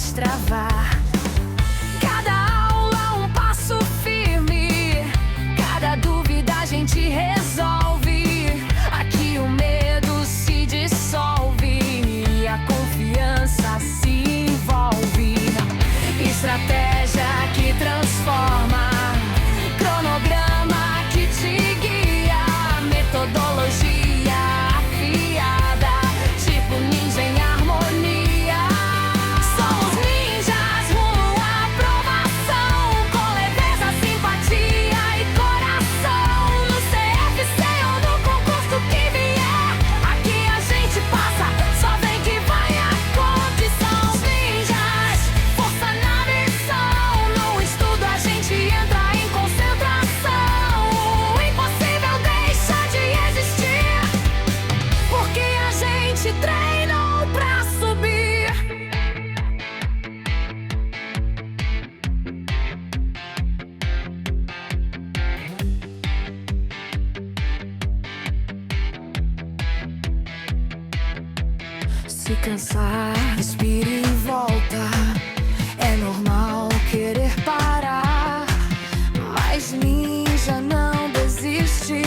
destravar. Cada aula um passo firme, cada dúvida a gente resolve. Aqui o medo se dissolve e a confiança se envolve. Estratégia que transforma, cronograma que te guia, metodologia afiada, tipo ninja em harmonia. Somos ninjas rumo à aprovação, com leveza, simpatia e coração. No CFC ou no concurso que vier, aqui a gente passa, só vem que vai a condição. Ninjas, força na missão, no estudo a gente entra em concentração. O impossível deixa de existir, porque a gente treinou pra subir. Se cansar, respire e volta. É normal querer parar, mas ninja não desiste.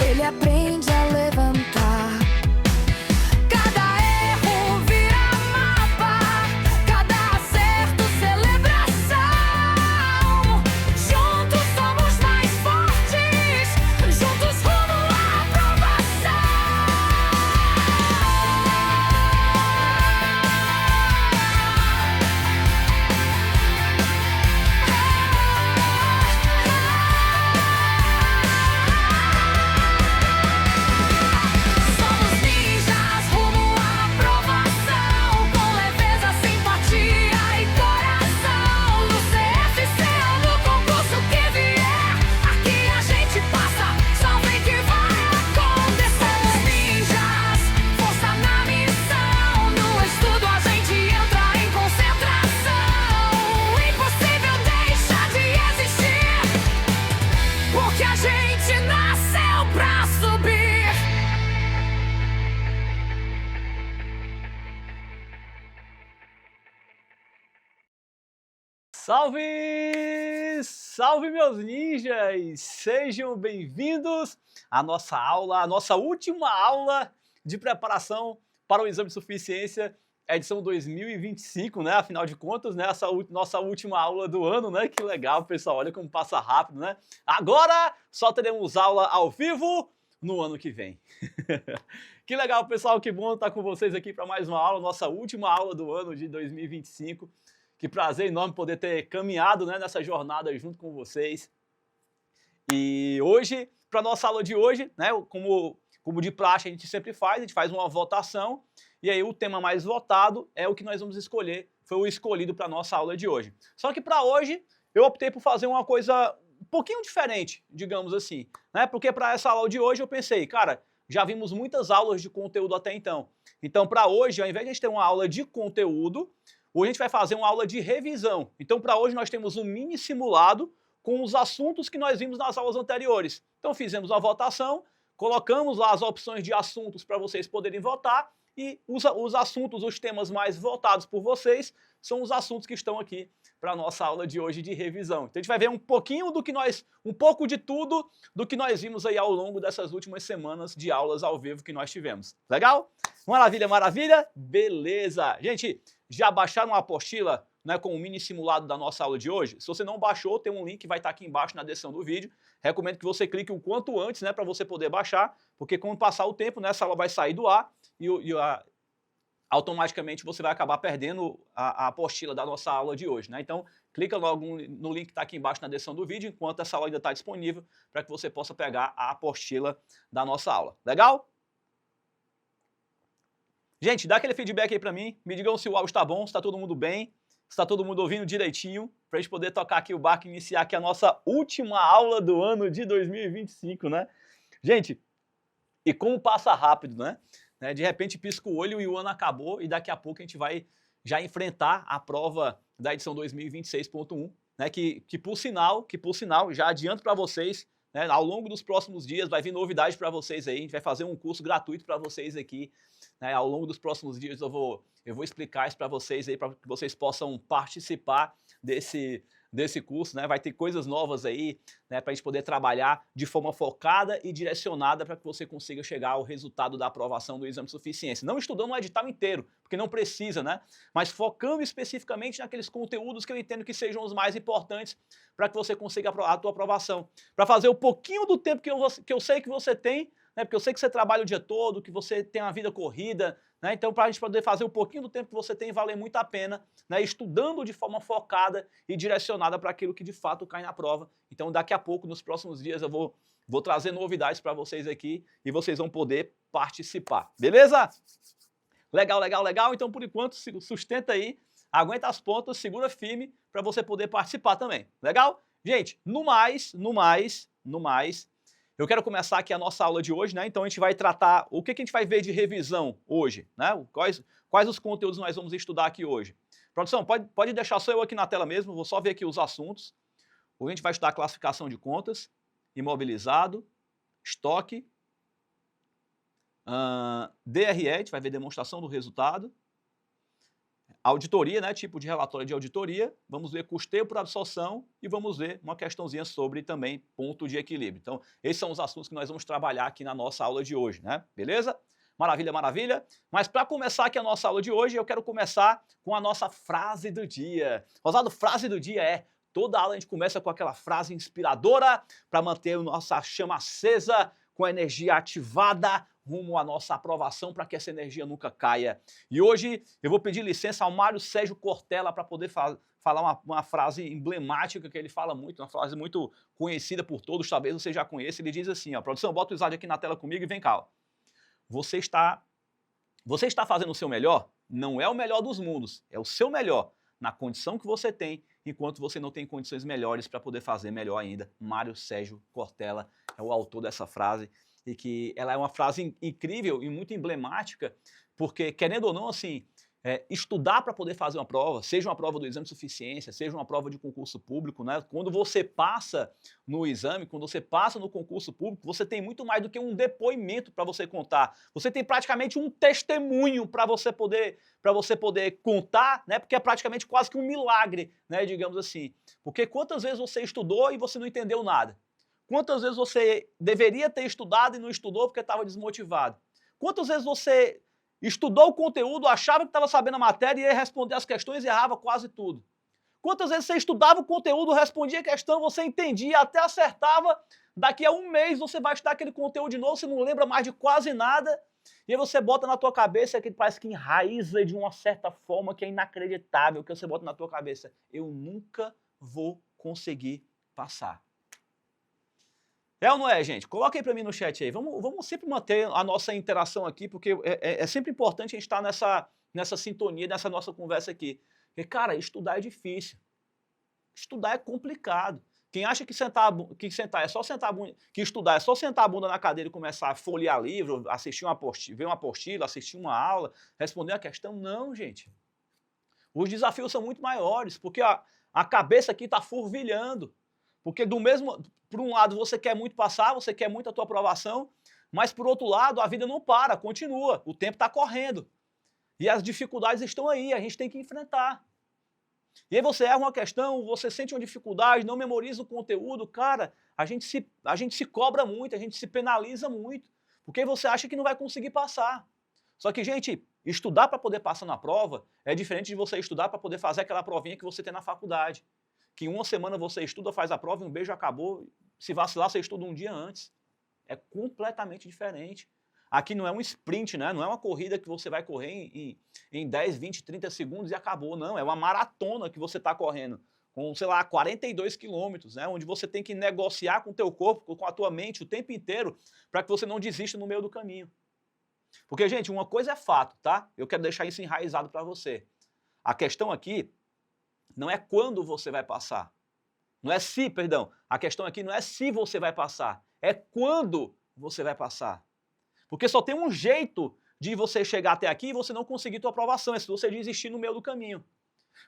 Ele aprende a levantar. Cada erro vira mapa, cada acerto celebração. Juntos somos mais fortes, juntos rumo à aprovação. Somos ninjas rumo à aprovação, com leveza, simpatia e coração. No CFC ou no concurso que vier, aqui a gente passa, só vem que vai acontecer. Ninjas, força na missão, no estudo a gente entra em concentração. O impossível deixa de existir, porque a gente nasceu pra subir. Salve! Salve, meus ninjas! Sejam bem-vindos à nossa aula, a nossa última aula de preparação para o exame de suficiência, edição 2025, né? Afinal de contas, né? Essa nossa última aula do ano, né? Que legal, pessoal! Olha como passa rápido, né? Agora só teremos aula ao vivo no ano que vem. Que legal, pessoal! Que bom estar com vocês aqui para mais uma aula, nossa última aula do ano de 2025. Que prazer enorme poder ter caminhado, né, nessa jornada junto com vocês. E hoje, para nossa aula de hoje, né, como de praxe a gente sempre faz, a gente faz uma votação, e aí o tema mais votado é o que nós vamos escolher, foi o escolhido para nossa aula de hoje. Só que para hoje, eu optei por fazer uma coisa um pouquinho diferente, digamos assim, né, porque para essa aula de hoje eu pensei, cara, já vimos muitas aulas de conteúdo até então. Então, para hoje, ao invés de a gente ter uma aula de conteúdo, hoje a gente vai fazer uma aula de revisão. Então, para hoje, nós temos um mini simulado com os assuntos que nós vimos nas aulas anteriores. Então, fizemos uma votação, colocamos lá as opções de assuntos para vocês poderem votar e os assuntos, os temas mais votados por vocês são os assuntos que estão aqui para a nossa aula de hoje de revisão. Então, a gente vai ver um pouquinho um pouco de tudo do que nós vimos aí ao longo dessas últimas semanas de aulas ao vivo que nós tivemos. Legal? Maravilha, maravilha? Beleza! Gente, já baixaram a apostila, né, com o mini simulado da nossa aula de hoje? Se você não baixou, tem um link que vai estar aqui embaixo na descrição do vídeo. Recomendo que você clique o quanto antes, né, para você poder baixar, porque quando passar o tempo, né, essa aula vai sair do ar e automaticamente você vai acabar perdendo a apostila da nossa aula de hoje, né? Então, clica logo no link que está aqui embaixo na descrição do vídeo, enquanto essa aula ainda está disponível, para que você possa pegar a apostila da nossa aula. Legal? Gente, dá aquele feedback aí para mim, me digam se o áudio está bom, se está todo mundo bem, se está todo mundo ouvindo direitinho, para a gente poder tocar aqui o barco e iniciar aqui a nossa última aula do ano de 2025, né? Gente, e como passa rápido, né? De repente pisca o olho e o ano acabou e daqui a pouco a gente vai já enfrentar a prova da edição 2026.1, né? Que por sinal, já adianto para vocês, né? Ao longo dos próximos dias vai vir novidade para vocês aí, a gente vai fazer um curso gratuito para vocês aqui, né? Ao longo dos próximos dias eu vou explicar isso para vocês aí, para que vocês possam participar desse curso, né? Vai ter coisas novas aí, né, para a gente poder trabalhar de forma focada e direcionada para que você consiga chegar ao resultado da aprovação do exame de suficiência. Não estudando o edital inteiro, porque não precisa, né? Mas focando especificamente naqueles conteúdos que eu entendo que sejam os mais importantes para que você consiga a tua aprovação. Para fazer o pouquinho do tempo que eu sei que você tem, né, porque eu sei que você trabalha o dia todo, que você tem uma vida corrida, né, então para a gente poder fazer o pouquinho do tempo que você tem valer muito a pena, né, estudando de forma focada e direcionada para aquilo que de fato cai na prova. Então daqui a pouco, nos próximos dias, eu vou trazer novidades para vocês aqui e vocês vão poder participar, beleza? Legal, legal, legal. Então por enquanto sustenta aí, aguenta as pontas, segura firme para você poder participar também, legal? Gente, no mais, eu quero começar aqui a nossa aula de hoje, né? Então a gente vai tratar, o que a gente vai ver de revisão hoje, né? Quais os conteúdos nós vamos estudar aqui hoje. Produção, pode deixar só eu aqui na tela mesmo, vou só ver aqui os assuntos. Hoje a gente vai estudar classificação de contas, imobilizado, estoque, DRE, a gente vai ver demonstração do resultado, auditoria, né, tipo de relatório de auditoria, vamos ver custeio por absorção e vamos ver uma questãozinha sobre também ponto de equilíbrio. Então, esses são os assuntos que nós vamos trabalhar aqui na nossa aula de hoje, né? Beleza? Maravilha, maravilha. Mas para começar aqui a nossa aula de hoje, eu quero começar com a nossa frase do dia. Rosado, frase do dia é: toda aula a gente começa com aquela frase inspiradora para manter a nossa chama acesa, com a energia ativada, rumo à nossa aprovação, para que essa energia nunca caia. E hoje eu vou pedir licença ao Mário Sérgio Cortella para poder falar uma frase emblemática que ele fala muito, uma frase muito conhecida por todos, talvez você já conheça. Ele diz assim, ó, produção, bota o slide aqui na tela comigo e vem cá. Ó. Você está fazendo o seu melhor? Não é o melhor dos mundos, é o seu melhor, na condição que você tem, enquanto você não tem condições melhores para poder fazer melhor ainda. Mário Sérgio Cortella é o autor dessa frase, e que ela é uma frase incrível e muito emblemática, porque, querendo ou não, assim, estudar para poder fazer uma prova, seja uma prova do exame de suficiência, seja uma prova de concurso público, né? Quando você passa no exame, quando você passa no concurso público, você tem muito mais do que um depoimento para você contar. Você tem praticamente um testemunho para você poder contar, né? Porque é praticamente quase que um milagre, né? Digamos assim. Porque quantas vezes você estudou e você não entendeu nada? Quantas vezes você deveria ter estudado e não estudou porque estava desmotivado? Quantas vezes você estudou o conteúdo, achava que estava sabendo a matéria e ia responder as questões e errava quase tudo? Quantas vezes você estudava o conteúdo, respondia a questão, você entendia, até acertava, daqui a um mês você vai estudar aquele conteúdo de novo, você não lembra mais de quase nada, e aí você bota na tua cabeça que parece que enraiza de uma certa forma que é inacreditável, que você bota na tua cabeça: eu nunca vou conseguir passar. É ou não é, gente? Coloca aí para mim no chat aí. Vamos sempre manter a nossa interação aqui, porque é sempre importante a gente estar nessa sintonia, nessa nossa conversa aqui. Porque, cara, estudar é difícil. Estudar é complicado. Quem acha que sentar é só sentar a bunda, que estudar é só sentar a bunda na cadeira e começar a folhear livro, assistir ver uma apostila, assistir uma aula, responder uma questão, não, gente. Os desafios são muito maiores, porque a cabeça aqui está fervilhando. Porque por um lado você quer muito passar, você quer muito a tua aprovação, mas por outro lado a vida não para, continua, o tempo está correndo. E as dificuldades estão aí, a gente tem que enfrentar. E aí você erra uma questão, você sente uma dificuldade, não memoriza o conteúdo, cara, a gente se cobra muito, a gente se penaliza muito, porque você acha que não vai conseguir passar. Só que, gente, estudar para poder passar na prova é diferente de você estudar para poder fazer aquela provinha que você tem na faculdade. Que em uma semana você estuda, faz a prova e um beijo acabou. Se vacilar, você estuda um dia antes. É completamente diferente. Aqui não é um sprint, né? Não é uma corrida que você vai correr em 10, 20, 30 segundos e acabou. Não, é uma maratona que você está correndo. Com, sei lá, 42 quilômetros, né? Onde você tem que negociar com o teu corpo, com a tua mente o tempo inteiro, para que você não desista no meio do caminho. Porque, gente, uma coisa é fato, tá? Eu quero deixar isso enraizado para você. A questão aqui não é quando você vai passar. Não é se, perdão. A questão aqui não é se você vai passar. É quando você vai passar. Porque só tem um jeito de você chegar até aqui e você não conseguir tua aprovação. É se você desistir no meio do caminho.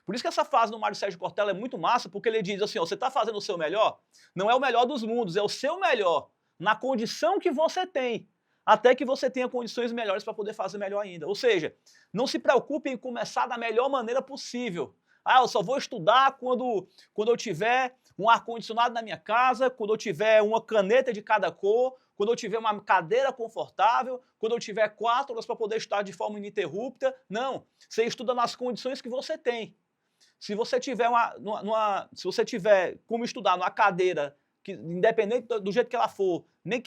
Por isso que essa fase do Mário Sérgio Cortella é muito massa, porque ele diz assim, ó, você está fazendo o seu melhor, não é o melhor dos mundos, é o seu melhor, na condição que você tem, até que você tenha condições melhores para poder fazer melhor ainda. Ou seja, não se preocupe em começar da melhor maneira possível. Ah, eu só vou estudar quando eu tiver um ar-condicionado na minha casa, quando eu tiver uma caneta de cada cor, quando eu tiver uma cadeira confortável, quando eu tiver 4 horas para poder estudar de forma ininterrupta. Não, você estuda nas condições que você tem. Se você tiver se você tiver como estudar numa cadeira, que, independente do jeito que ela for, nem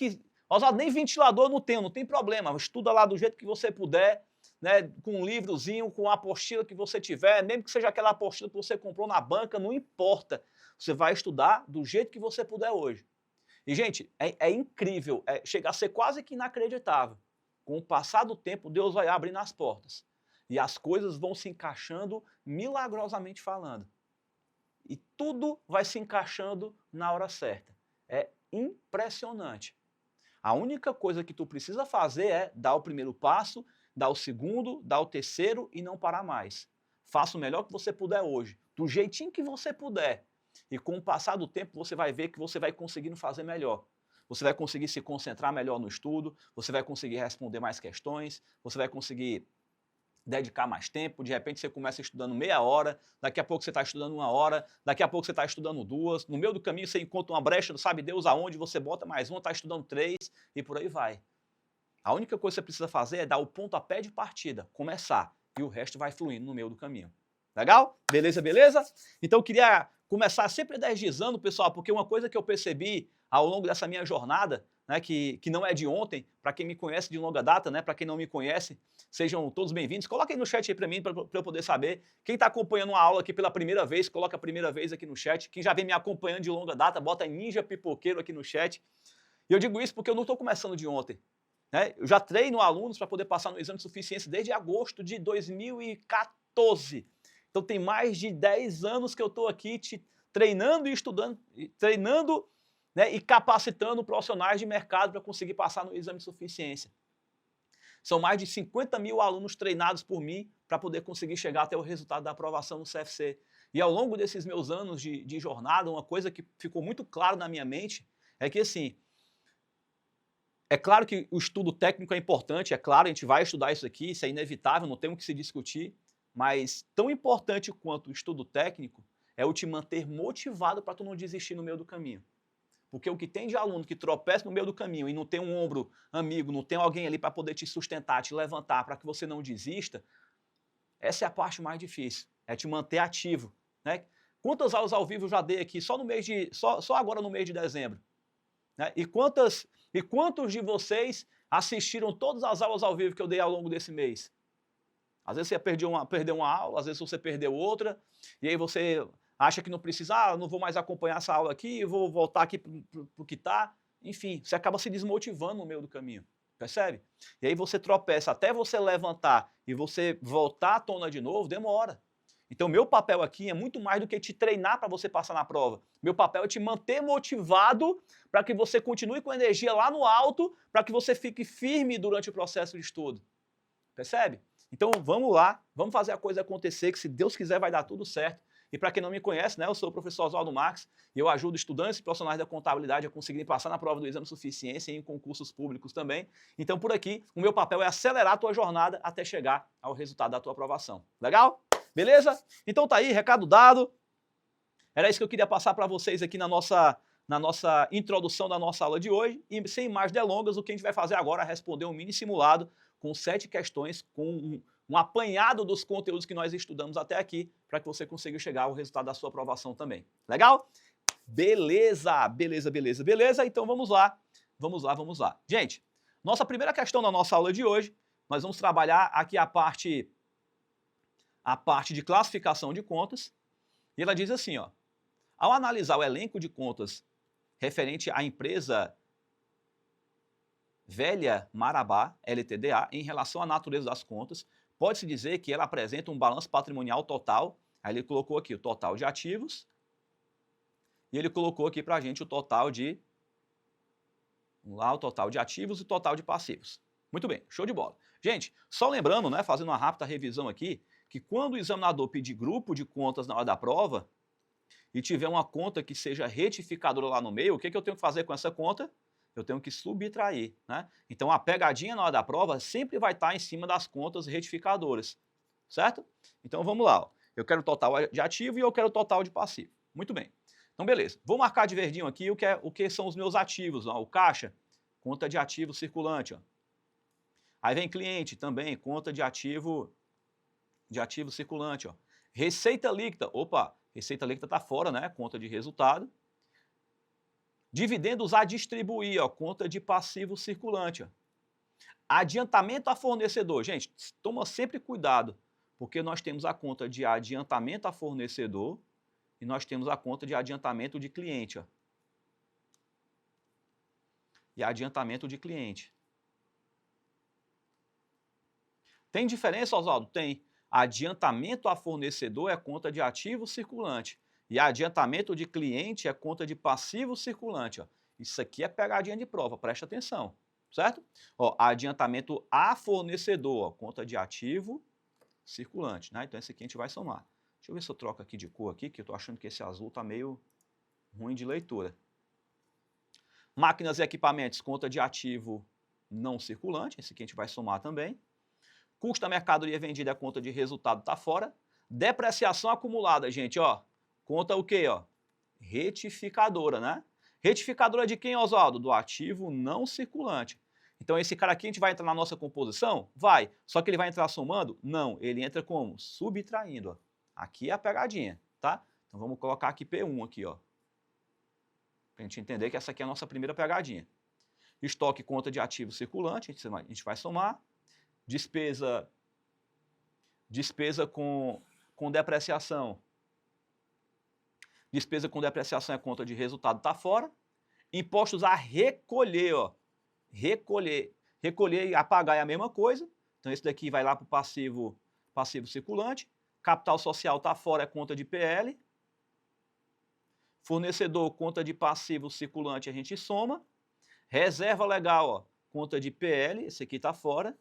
ventilador não tem problema, estuda lá do jeito que você puder, né, com um livrozinho, com a apostila que você tiver, mesmo que seja aquela apostila que você comprou na banca, não importa. Você vai estudar do jeito que você puder hoje. E, gente, é incrível, chega a ser quase que inacreditável. Com o passar do tempo, Deus vai abrindo as portas. E as coisas vão se encaixando milagrosamente falando. E tudo vai se encaixando na hora certa. É impressionante. A única coisa que tu precisa fazer é dar o primeiro passo, dar o segundo, dar o terceiro e não parar mais. Faça o melhor que você puder hoje, do jeitinho que você puder. E com o passar do tempo você vai ver que você vai conseguindo fazer melhor. Você vai conseguir se concentrar melhor no estudo, você vai conseguir responder mais questões, você vai conseguir dedicar mais tempo, de repente você começa estudando meia hora, daqui a pouco você está estudando 1 hora, daqui a pouco você está estudando 2, no meio do caminho você encontra uma brecha, não sabe Deus aonde, você bota mais 1, está estudando 3 e por aí vai. A única coisa que você precisa fazer é dar o pontapé de partida, começar, e o resto vai fluindo no meio do caminho. Legal? Beleza, beleza? Então eu queria começar sempre energizando, pessoal, porque uma coisa que eu percebi ao longo dessa minha jornada, né, que não é de ontem, para quem me conhece de longa data, né, para quem não me conhece, sejam todos bem-vindos. Coloca aí no chat aí para mim, para eu poder saber. Quem está acompanhando uma aula aqui pela primeira vez, coloca a primeira vez aqui no chat. Quem já vem me acompanhando de longa data, bota Ninja Pipoqueiro aqui no chat. E eu digo isso porque eu não estou começando de ontem. Né? Eu já treino alunos para poder passar no exame de suficiência desde agosto de 2014. Então tem mais de 10 anos que eu estou aqui treinando e estudando, treinando, né, e capacitando profissionais de mercado para conseguir passar no exame de suficiência. São mais de 50 mil alunos treinados por mim para poder conseguir chegar até o resultado da aprovação no CFC. E ao longo desses meus anos de jornada, uma coisa que ficou muito claro na minha mente é que, assim, é claro que o estudo técnico é importante, é claro, a gente vai estudar isso aqui, isso é inevitável, não temos que se discutir, mas tão importante quanto o estudo técnico é o te manter motivado para tu não desistir no meio do caminho. Porque o que tem de aluno que tropeça no meio do caminho e não tem um ombro amigo, não tem alguém ali para poder te sustentar, te levantar, para que você não desista, essa é a parte mais difícil, é te manter ativo. Né? Quantas aulas ao vivo eu já dei aqui só agora no mês de dezembro? Né? E quantos de vocês assistiram todas as aulas ao vivo que eu dei ao longo desse mês? Às vezes você perdeu uma aula, às vezes você perdeu outra, e aí você acha que não precisa, não vou mais acompanhar essa aula aqui, vou voltar aqui para o que está. Enfim, você acaba se desmotivando no meio do caminho, percebe? E aí você tropeça até você levantar e você voltar à tona de novo, demora. Então, meu papel aqui é muito mais do que te treinar para você passar na prova. Meu papel é te manter motivado para que você continue com energia lá no alto, para que você fique firme durante o processo de estudo. Percebe? Então, vamos lá, vamos fazer a coisa acontecer, que se Deus quiser vai dar tudo certo. E para quem não me conhece, né, eu sou o professor Oswaldo Marques e eu ajudo estudantes e profissionais da contabilidade a conseguirem passar na prova do exame de suficiência e em concursos públicos também. Então, por aqui, o meu papel é acelerar a tua jornada até chegar ao resultado da tua aprovação. Legal? Beleza? Então tá aí, recado dado. Era isso que eu queria passar para vocês aqui na nossa introdução da nossa aula de hoje. E sem mais delongas, o que a gente vai fazer agora é responder um mini simulado com 7 questões, com um apanhado dos conteúdos que nós estudamos até aqui, para que você consiga chegar ao resultado da sua aprovação também. Legal? Beleza, beleza, beleza, beleza. Então vamos lá, vamos lá, vamos lá. Gente, nossa primeira questão da nossa aula de hoje, nós vamos trabalhar aqui a parte de classificação de contas. E ela diz assim, ó, ao analisar o elenco de contas referente à empresa Velha Marabá, LTDA, em relação à natureza das contas, pode-se dizer que ela apresenta um balanço patrimonial total. Aí ele colocou aqui o total de ativos e ele colocou aqui para a gente o total de, vamos lá, o total de ativos e o total de passivos. Muito bem, show de bola. Gente, só lembrando, né, fazendo uma rápida revisão aqui, que quando o examinador pedir grupo de contas na hora da prova e tiver uma conta que seja retificadora lá no meio, o que eu tenho que fazer com essa conta? Eu tenho que subtrair, né? Então a pegadinha na hora da prova sempre vai estar em cima das contas retificadoras, certo? Então vamos lá, ó. Eu quero o total de ativo e eu quero o total de passivo. Muito bem. Então beleza. Vou marcar de verdinho aqui o que são os meus ativos, ó. O caixa, conta de ativo circulante, ó. Aí vem cliente também, conta de ativo circulante, ó. Receita líquida, opa, receita líquida está fora, né? Conta de resultado. Dividendos a distribuir, ó, conta de passivo circulante, ó. Adiantamento a fornecedor, gente, toma sempre cuidado, porque nós temos a conta de adiantamento a fornecedor e nós temos a conta de adiantamento de cliente, ó. E adiantamento de cliente. Tem diferença, Oswaldo? Tem. Adiantamento a fornecedor é conta de ativo circulante. E adiantamento de cliente é conta de passivo circulante. Ó. Isso aqui é pegadinha de prova, presta atenção, certo? Ó, adiantamento a fornecedor, ó, conta de ativo circulante, né? Então esse aqui a gente vai somar. Deixa eu ver se eu troco aqui de cor aqui, que eu estou achando que esse azul está meio ruim de leitura. Máquinas e equipamentos, conta de ativo não circulante, esse aqui a gente vai somar também. Custo da mercadoria vendida é conta de resultado, está fora. Depreciação acumulada, gente, ó. Conta o quê, ó? Retificadora, né? Retificadora de quem, Oswaldo? Do ativo não circulante. Então esse cara aqui a gente vai entrar na nossa composição? Vai. Só que ele vai entrar somando? Não. Ele entra como? Subtraindo, ó. Aqui é a pegadinha, tá? Então vamos colocar aqui P1 aqui, ó. Pra gente entender que essa aqui é a nossa primeira pegadinha. Estoque, conta de ativo circulante, a gente vai somar. Despesa com depreciação. Despesa com depreciação é conta de resultado, está fora. Impostos a recolher, ó. Recolher e apagar é a mesma coisa. Então esse daqui vai lá para o passivo circulante. Capital social está fora, é conta de PL. Fornecedor, conta de passivo circulante, a gente soma. Reserva legal, ó, conta de PL, esse aqui está fora.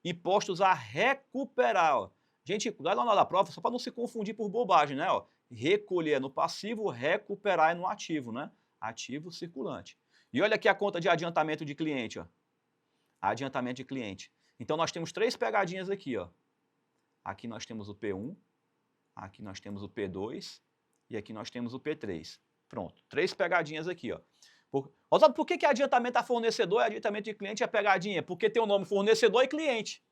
Impostos a recuperar, ó. Gente, cuidado na hora da prova, só para não se confundir por bobagem, né? Ó. Recolher é no passivo, recuperar é no ativo, né? Ativo circulante. E olha aqui a conta de adiantamento de cliente, ó. Adiantamento de cliente. Então nós temos três pegadinhas aqui, ó. Aqui nós temos o P1, aqui nós temos o P2 e aqui nós temos o P3. Pronto, três pegadinhas aqui, ó. Oswaldo, por que adiantamento a fornecedor e adiantamento de cliente é pegadinha? Porque tem o nome fornecedor e cliente.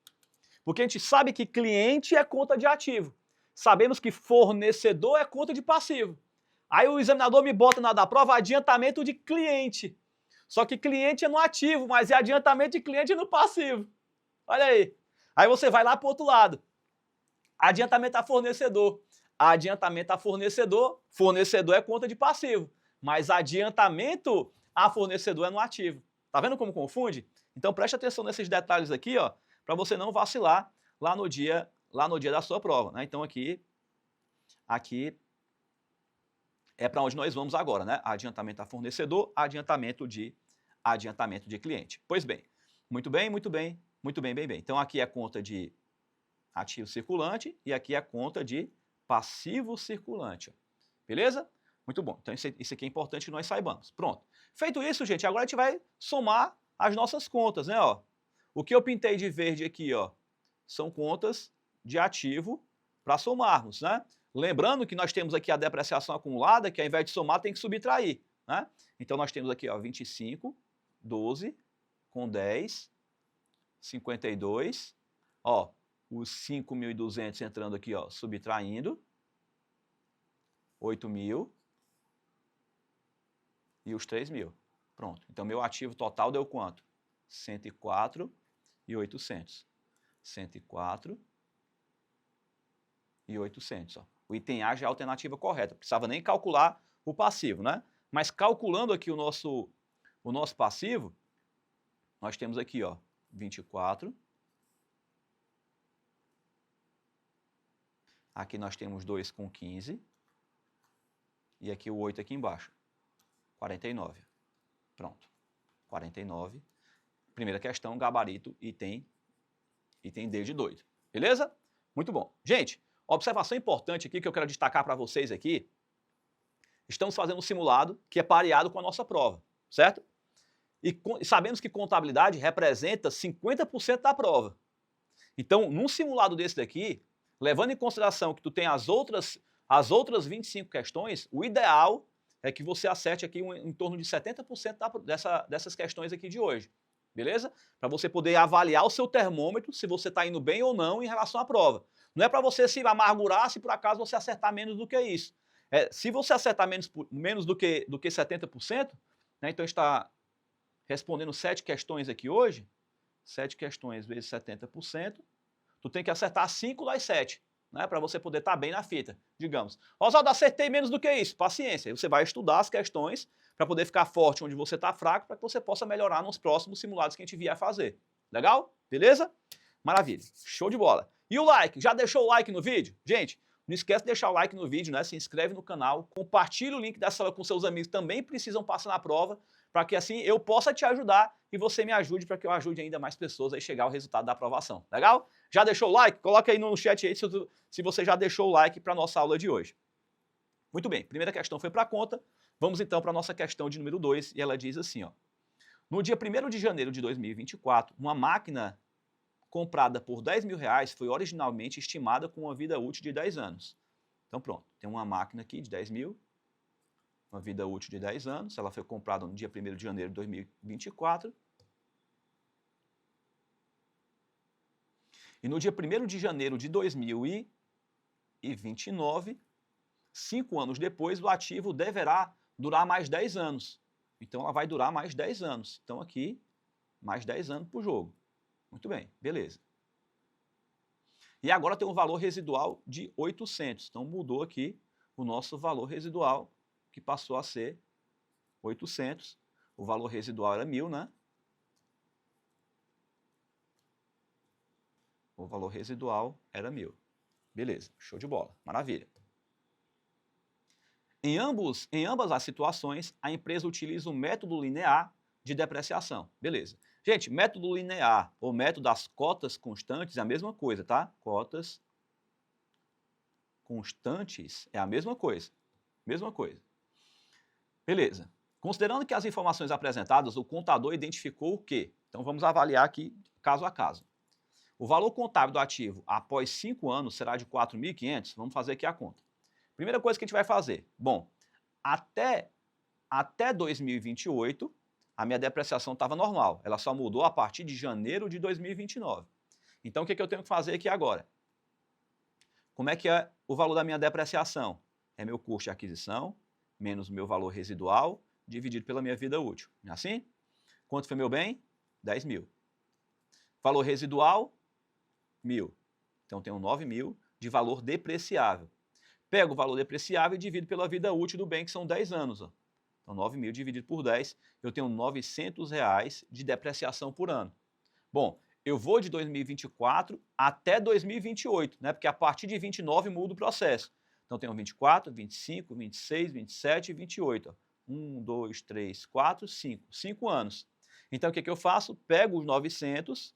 Porque a gente sabe que cliente é conta de ativo. Sabemos que fornecedor é conta de passivo. Aí o examinador me bota na da prova adiantamento de cliente. Só que cliente é no ativo, mas é adiantamento de cliente no passivo. Olha aí. Aí você vai lá para o outro lado. Adiantamento a fornecedor. Adiantamento a fornecedor. Fornecedor é conta de passivo. Mas adiantamento a fornecedor é no ativo. Tá vendo como confunde? Então preste atenção nesses detalhes aqui, ó, para você não vacilar lá no dia da sua prova, né? Então aqui é para onde nós vamos agora, né? Adiantamento a fornecedor, adiantamento de cliente. Pois bem, muito bem. Então aqui é conta de ativo circulante e aqui é conta de passivo circulante, ó. Beleza? Muito bom. Então isso aqui é importante que nós saibamos. Pronto. Feito isso, gente, agora a gente vai somar as nossas contas, né? Ó. O que eu pintei de verde aqui, ó, são contas de ativo para somarmos, né? Lembrando que nós temos aqui a depreciação acumulada, que ao invés de somar tem que subtrair, né? Então nós temos aqui, ó, 25, 12, com 10, 52, ó, os 5.200 entrando aqui, ó, subtraindo, 8.000 e os 3.000. Pronto. Então meu ativo total deu quanto? 104.800. 104.800, ó. O item A já é a alternativa correta. Não precisava nem calcular o passivo, né? Mas calculando aqui o nosso passivo, nós temos aqui, ó, 24. Aqui nós temos 2 com 15. E aqui o 8 aqui embaixo. 49. Pronto. 49. Primeira questão, gabarito, item D de doido. Beleza? Muito bom. Gente, observação importante aqui que eu quero destacar para vocês aqui. Estamos fazendo um simulado que é pareado com a nossa prova, certo? E sabemos que contabilidade representa 50% da prova. Então, num simulado desse daqui, levando em consideração que tu tem as outras 25 questões, o ideal é que você acerte aqui em torno de 70% dessas questões aqui de hoje. Beleza? Para você poder avaliar o seu termômetro, se você está indo bem ou não em relação à prova. Não é para você se amargurar se por acaso você acertar menos do que isso. Se você acertar menos do que 70%, né, então está respondendo 7 questões aqui hoje, 7 questões vezes 70%, tu tem que acertar 5 das 7, né, para você poder estar bem na fita, digamos. Oswaldo, acertei menos do que isso, paciência, você vai estudar as questões para poder ficar forte onde você está fraco, para que você possa melhorar nos próximos simulados que a gente vier fazer. Legal? Beleza? Maravilha, show de bola. E o like, já deixou o like no vídeo? Gente, não esquece de deixar o like no vídeo, né? Se inscreve no canal, compartilha o link dessa aula com seus amigos que também precisam passar na prova, para que assim eu possa te ajudar e você me ajude para que eu ajude ainda mais pessoas a chegar ao resultado da aprovação. Legal? Já deixou o like? Coloca aí no chat aí se você já deixou o like para a nossa aula de hoje. Muito bem, primeira questão foi para a conta. Vamos então para a nossa questão de número 2 e ela diz assim, ó. No dia 1º de janeiro de 2024, uma máquina comprada por R$10.000 foi originalmente estimada com uma vida útil de 10 anos. Então pronto, tem uma máquina aqui de 10 mil, uma vida útil de 10 anos, ela foi comprada no dia 1º de janeiro de 2024. E no dia 1º de janeiro de 2029, 5 anos depois, o ativo deverá durar mais 10 anos. Então ela vai durar mais 10 anos. Então aqui, mais 10 anos para o jogo. Muito bem, beleza. E agora tem um valor residual de 800. Então mudou aqui o nosso valor residual, que passou a ser 800. O valor residual era 1.000, né? O valor residual era 1.000. Beleza, show de bola, maravilha. Em ambas as situações, a empresa utiliza o método linear de depreciação. Beleza. Gente, método linear ou método das cotas constantes é a mesma coisa, tá? Cotas constantes é a mesma coisa. Mesma coisa. Beleza. Considerando que as informações apresentadas, o contador identificou o quê? Então vamos avaliar aqui caso a caso. O valor contábil do ativo após 5 anos será de 4.500. Vamos fazer aqui a conta. Primeira coisa que a gente vai fazer. Bom, até 2028, a minha depreciação estava normal. Ela só mudou a partir de janeiro de 2029. Então, o que eu tenho que fazer aqui agora? Como é que é o valor da minha depreciação? É meu custo de aquisição, menos o meu valor residual, dividido pela minha vida útil. Não é assim? Quanto foi meu bem? 10.000. Valor residual? 1.000. Então, tenho 9.000 de valor depreciável. Pego o valor depreciável e divido pela vida útil do bem, que são 10 anos. Ó. Então, 9.000 dividido por 10, eu tenho R$900 de depreciação por ano. Bom, eu vou de 2024 até 2028, né? Porque a partir de 29 muda o processo. Então, tenho 24, 25, 26, 27 e 28. Ó. 1, 2, 3, 4, 5. 5 anos. Então, o que eu faço? Pego os 900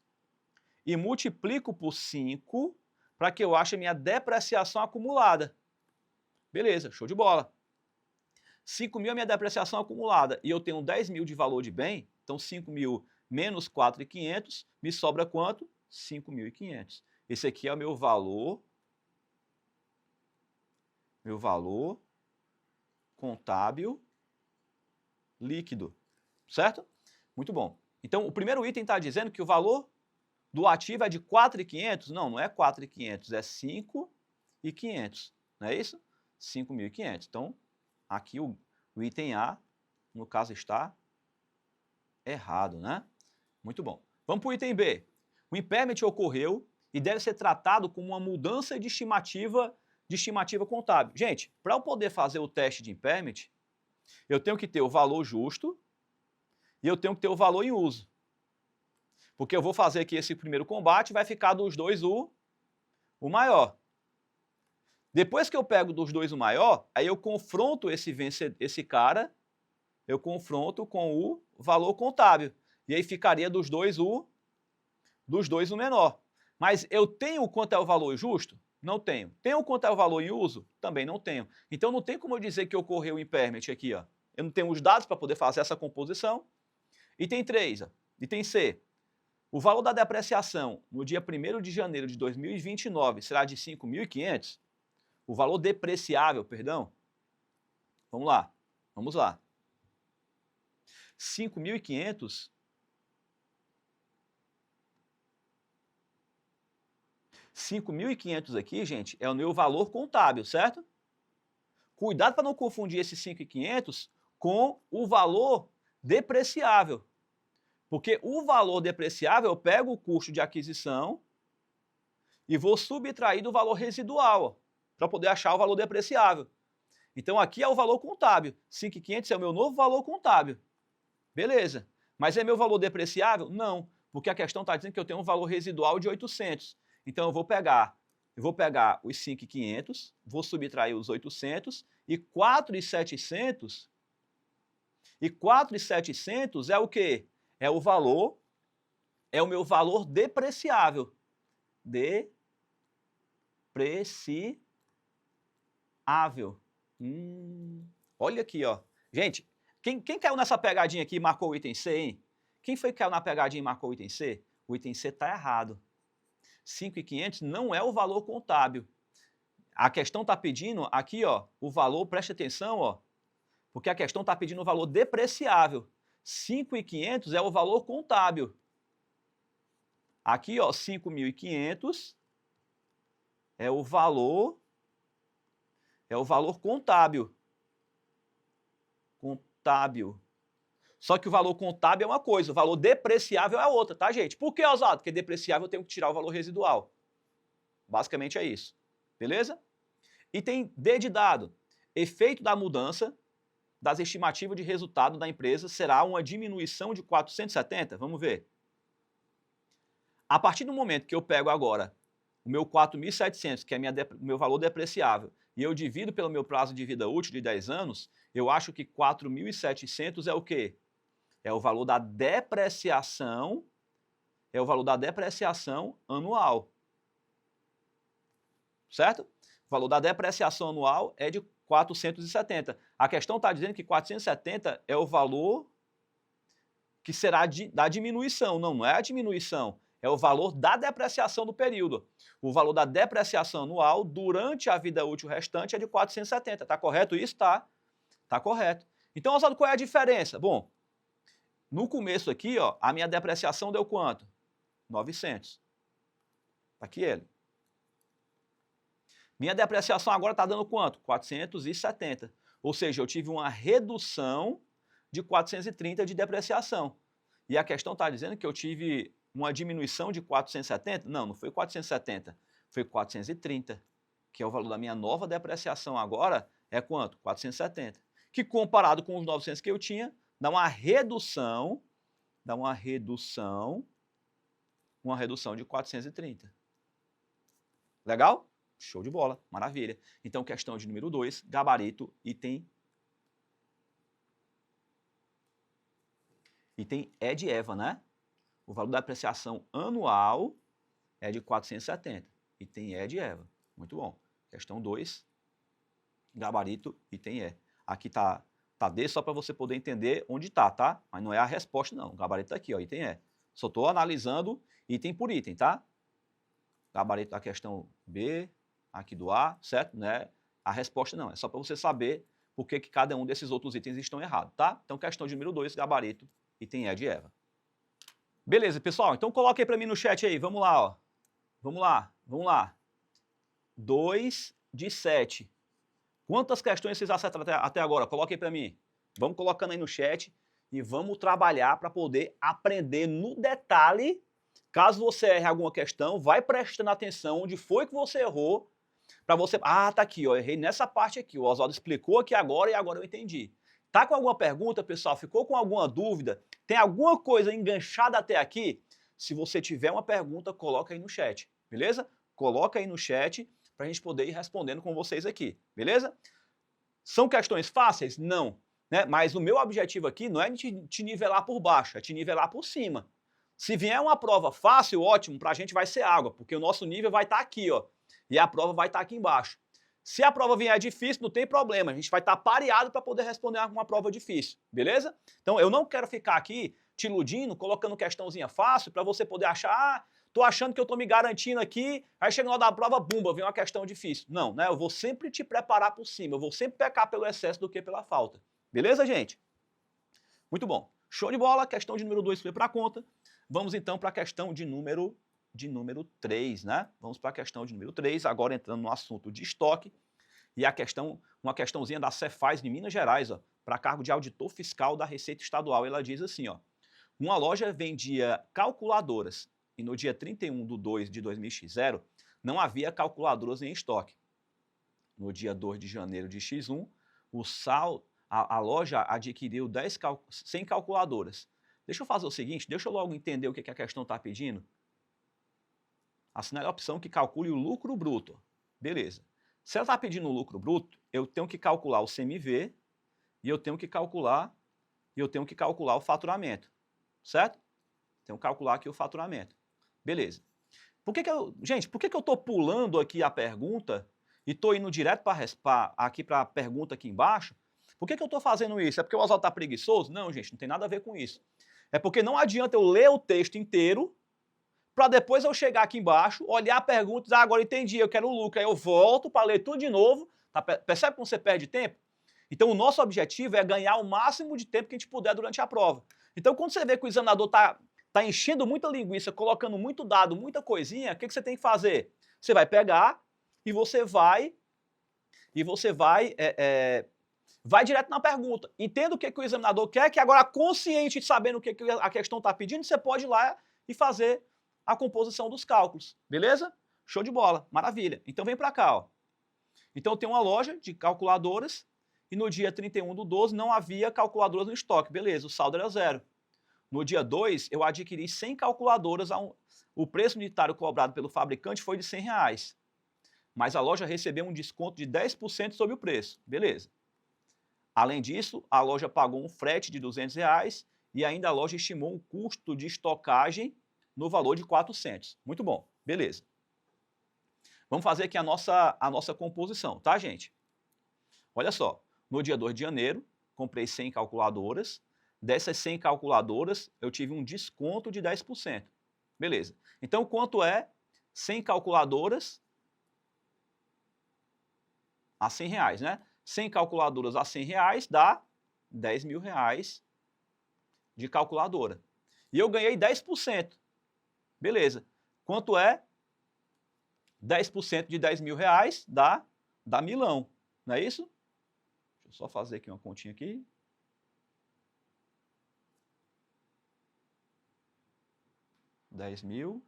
e multiplico por 5 para que eu ache a minha depreciação acumulada. Beleza, show de bola. 5.000 é a minha depreciação acumulada e eu tenho 10.000 de valor de bem, então 5.000 menos 4.500, me sobra quanto? 5.500. Esse aqui é o meu valor contábil líquido, certo? Muito bom. Então, o primeiro item está dizendo que o valor do ativo é de 4.500? Não, não é 4.500, é 5.500, não é isso? 5.500. Então, aqui o item A, no caso, está errado, né? Muito bom. Vamos para o item B. O impairment ocorreu e deve ser tratado como uma mudança de estimativa contábil. Gente, para eu poder fazer o teste de impairment, eu tenho que ter o valor justo e eu tenho que ter o valor em uso. Porque eu vou fazer aqui esse primeiro combate, vai ficar dos dois o maior. Depois que eu pego dos dois o maior, aí eu confronto esse cara, eu confronto com o valor contábil. E aí ficaria dos dois o menor. Mas eu tenho quanto é o valor justo? Não tenho. Tenho quanto é o valor em uso? Também não tenho. Então não tem como eu dizer que ocorreu o impairment aqui, ó. Eu não tenho os dados para poder fazer essa composição. Item 3, ó. Item C. O valor da depreciação no dia 1º de janeiro de 2029 será de 5.500? O valor depreciável, perdão. Vamos lá. Vamos lá. 5.500 5.500 aqui, gente, é o meu valor contábil, certo? Cuidado para não confundir esse 5.500 com o valor depreciável. Porque o valor depreciável, eu pego o custo de aquisição e vou subtrair do valor residual, para poder achar o valor depreciável. Então aqui é o valor contábil. 5.500 é o meu novo valor contábil. Beleza. Mas é meu valor depreciável? Não, porque a questão está dizendo que eu tenho um valor residual de 800. Então eu vou pegar os 5.500, vou subtrair os 800 e 4.700. E 4.700 é o quê? É o valor, é o meu valor depreciável. Depreciável. Olha aqui, ó. Gente, quem caiu nessa pegadinha aqui e marcou o item C, hein? Quem foi que caiu na pegadinha e marcou o item C? O item C está errado. 5.500 não é o valor contábil. A questão está pedindo aqui, ó, o valor, preste atenção, ó, porque a questão está pedindo o valor depreciável. 5.500 é o valor contábil. Aqui, ó, 5.500 é o valor contábil. Contábil. Só que o valor contábil é uma coisa, o valor depreciável é outra, tá, gente? Por que, Oswaldo? Porque depreciável eu tenho que tirar o valor residual. Basicamente é isso. Beleza? Item D de dado. Efeito da mudança das estimativas de resultado da empresa será uma diminuição de 470? Vamos ver. A partir do momento que eu pego agora o meu 4.700, que é o meu valor depreciável, e eu divido pelo meu prazo de vida útil de 10 anos, eu acho que 4.700 é o quê? É o valor da depreciação, anual. Certo? O valor da depreciação anual é de 470. A questão está dizendo que 470 é o valor que será da diminuição. Não é a diminuição, é o valor da depreciação do período. O valor da depreciação anual durante a vida útil restante é de 470. Está correto isso? Tá. Tá correto. Então, Oswaldo, qual é a diferença? Bom, no começo aqui, ó, a minha depreciação deu quanto? 900. Tá aqui ele. Minha depreciação agora está dando quanto? 470. Ou seja, eu tive uma redução de 430 de depreciação. E a questão está dizendo que eu tive uma diminuição de 470? Não, não foi 470, foi 430, que é o valor da minha nova depreciação agora, é quanto? 470. Que comparado com os 900 que eu tinha, dá uma redução de 430. Legal? Show de bola, maravilha. Então, questão de número 2, gabarito, item E de Eva, né? O valor da apreciação anual é de 470. Item E de Eva. Muito bom. Questão 2, gabarito, item E. Aqui tá D só para você poder entender onde está, tá? Mas não é a resposta, não. O gabarito está aqui, ó, item E. Só estou analisando item por item, tá? Gabarito da questão B, aqui do A, certo? Né? A resposta não, é só para você saber por que cada um desses outros itens estão errados, tá? Então, questão de número 2, gabarito, item E de Eva. Beleza, pessoal? Então, coloque aí para mim no chat aí, vamos lá, ó. Vamos lá. 2 de 7. Quantas questões vocês acertaram até agora? Coloque aí para mim. Vamos colocando aí no chat e vamos trabalhar para poder aprender no detalhe. Caso você erre alguma questão, vai prestando atenção onde foi que você errou, para você... Ah, tá aqui, ó, errei nessa parte aqui, o Oswaldo explicou aqui agora e agora eu entendi. Tá com alguma pergunta, pessoal? Ficou com alguma dúvida? Tem alguma coisa enganchada até aqui? Se você tiver uma pergunta, coloca aí no chat, beleza? Coloca aí no chat para a gente poder ir respondendo com vocês aqui, beleza? São questões fáceis? Não, né? Mas o meu objetivo aqui não é te nivelar por baixo, é te nivelar por cima. Se vier uma prova fácil, ótimo, para a gente vai ser água, porque o nosso nível vai estar aqui, ó, e a prova vai estar aqui embaixo. Se a prova vier difícil, não tem problema, a gente vai estar pareado para poder responder uma prova difícil, beleza? Então eu não quero ficar aqui te iludindo, colocando questãozinha fácil para você poder achar, ah, tô achando que eu tô me garantindo aqui, aí chega na hora da prova, bumba, vem uma questão difícil. Não, né? Eu vou sempre te preparar por cima, eu vou sempre pecar pelo excesso do que pela falta. Beleza, gente? Muito bom. Show de bola, questão de número 2 foi para conta. Vamos então para a questão de número 3, né? Vamos para a questão de número 3, agora entrando no assunto de estoque. E a questão, uma questãozinha da Cefaz de Minas Gerais, ó, para cargo de auditor fiscal da Receita Estadual. Ela diz assim, ó: uma loja vendia calculadoras e no dia 31/2/2000 não havia calculadoras em estoque. No dia 2 de janeiro de X1, a loja adquiriu 100 calculadoras. Deixa eu fazer o seguinte, deixa eu logo entender o que a questão está pedindo. Assinale a opção que calcule o lucro bruto. Beleza. Se ela está pedindo o lucro bruto, eu tenho que calcular o CMV e eu tenho que calcular o faturamento. Certo? Tenho que calcular aqui o faturamento. Beleza. Gente, por que eu estou pulando aqui a pergunta e estou indo direto para a pergunta aqui embaixo? Por que eu estou fazendo isso? É porque o Oswaldo está preguiçoso? Não, gente, não tem nada a ver com isso. É porque não adianta eu ler o texto inteiro para depois eu chegar aqui embaixo, olhar a pergunta e dizer, ah, agora entendi, eu quero o lucro. Aí eu volto para ler tudo de novo. Tá? Percebe como você perde tempo? Então o nosso objetivo é ganhar o máximo de tempo que a gente puder durante a prova. Então quando você vê que o examinador está enchendo muita linguiça, colocando muito dado, muita coisinha, o que você tem que fazer? Você vai pegar e você vai direto na pergunta. Entenda o que o examinador quer, que agora consciente de sabendo o que a questão está pedindo, você pode ir lá e fazer a composição dos cálculos. Beleza? Show de bola. Maravilha. Então vem para cá, ó. Então eu tenho uma loja de calculadoras e no dia 31/12 não havia calculadoras no estoque. Beleza, o saldo era 0. No dia 2, eu adquiri 100 calculadoras, o preço unitário cobrado pelo fabricante foi de R$100. Mas a loja recebeu um desconto de 10% sobre o preço. Beleza. Além disso, a loja pagou um frete de R$200 e ainda a loja estimou um custo de estocagem no valor de 400. Muito bom, beleza. Vamos fazer aqui a nossa composição, tá, gente? Olha só, no dia 2 de janeiro, comprei 100 calculadoras. Dessas 100 calculadoras, eu tive um desconto de 10%. Beleza. Então, quanto é 100 calculadoras a R$100, né? 100 calculadoras a R$100 dá R$10.000 de calculadora. E eu ganhei 10%. Beleza. Quanto é 10% de R$10.000? Dá milão. Não é isso? Deixa eu só fazer aqui uma continha aqui. R$10.000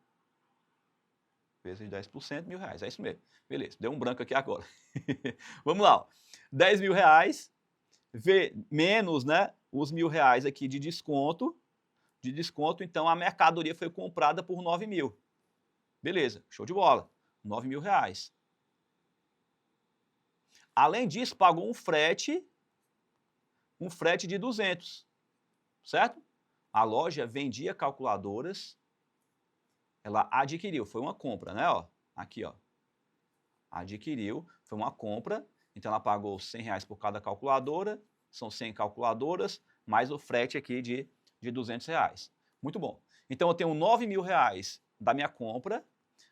vezes 10%, R$1.000. É isso mesmo. Beleza, deu um branco aqui agora. Vamos lá. R$10.000 menos, né, os R$1.000 aqui de desconto. Então a mercadoria foi comprada por R$9.000. Beleza, show de bola. R$9.000. Além disso, pagou um frete de 200, certo? A loja vendia calculadoras, ela adquiriu, foi uma compra, né? Ó, aqui, ó. Adquiriu, foi uma compra, então ela pagou R$100 por cada calculadora, são 100 calculadoras, mais o frete aqui de R$200. Muito bom. Então eu tenho R$9.000 da minha compra,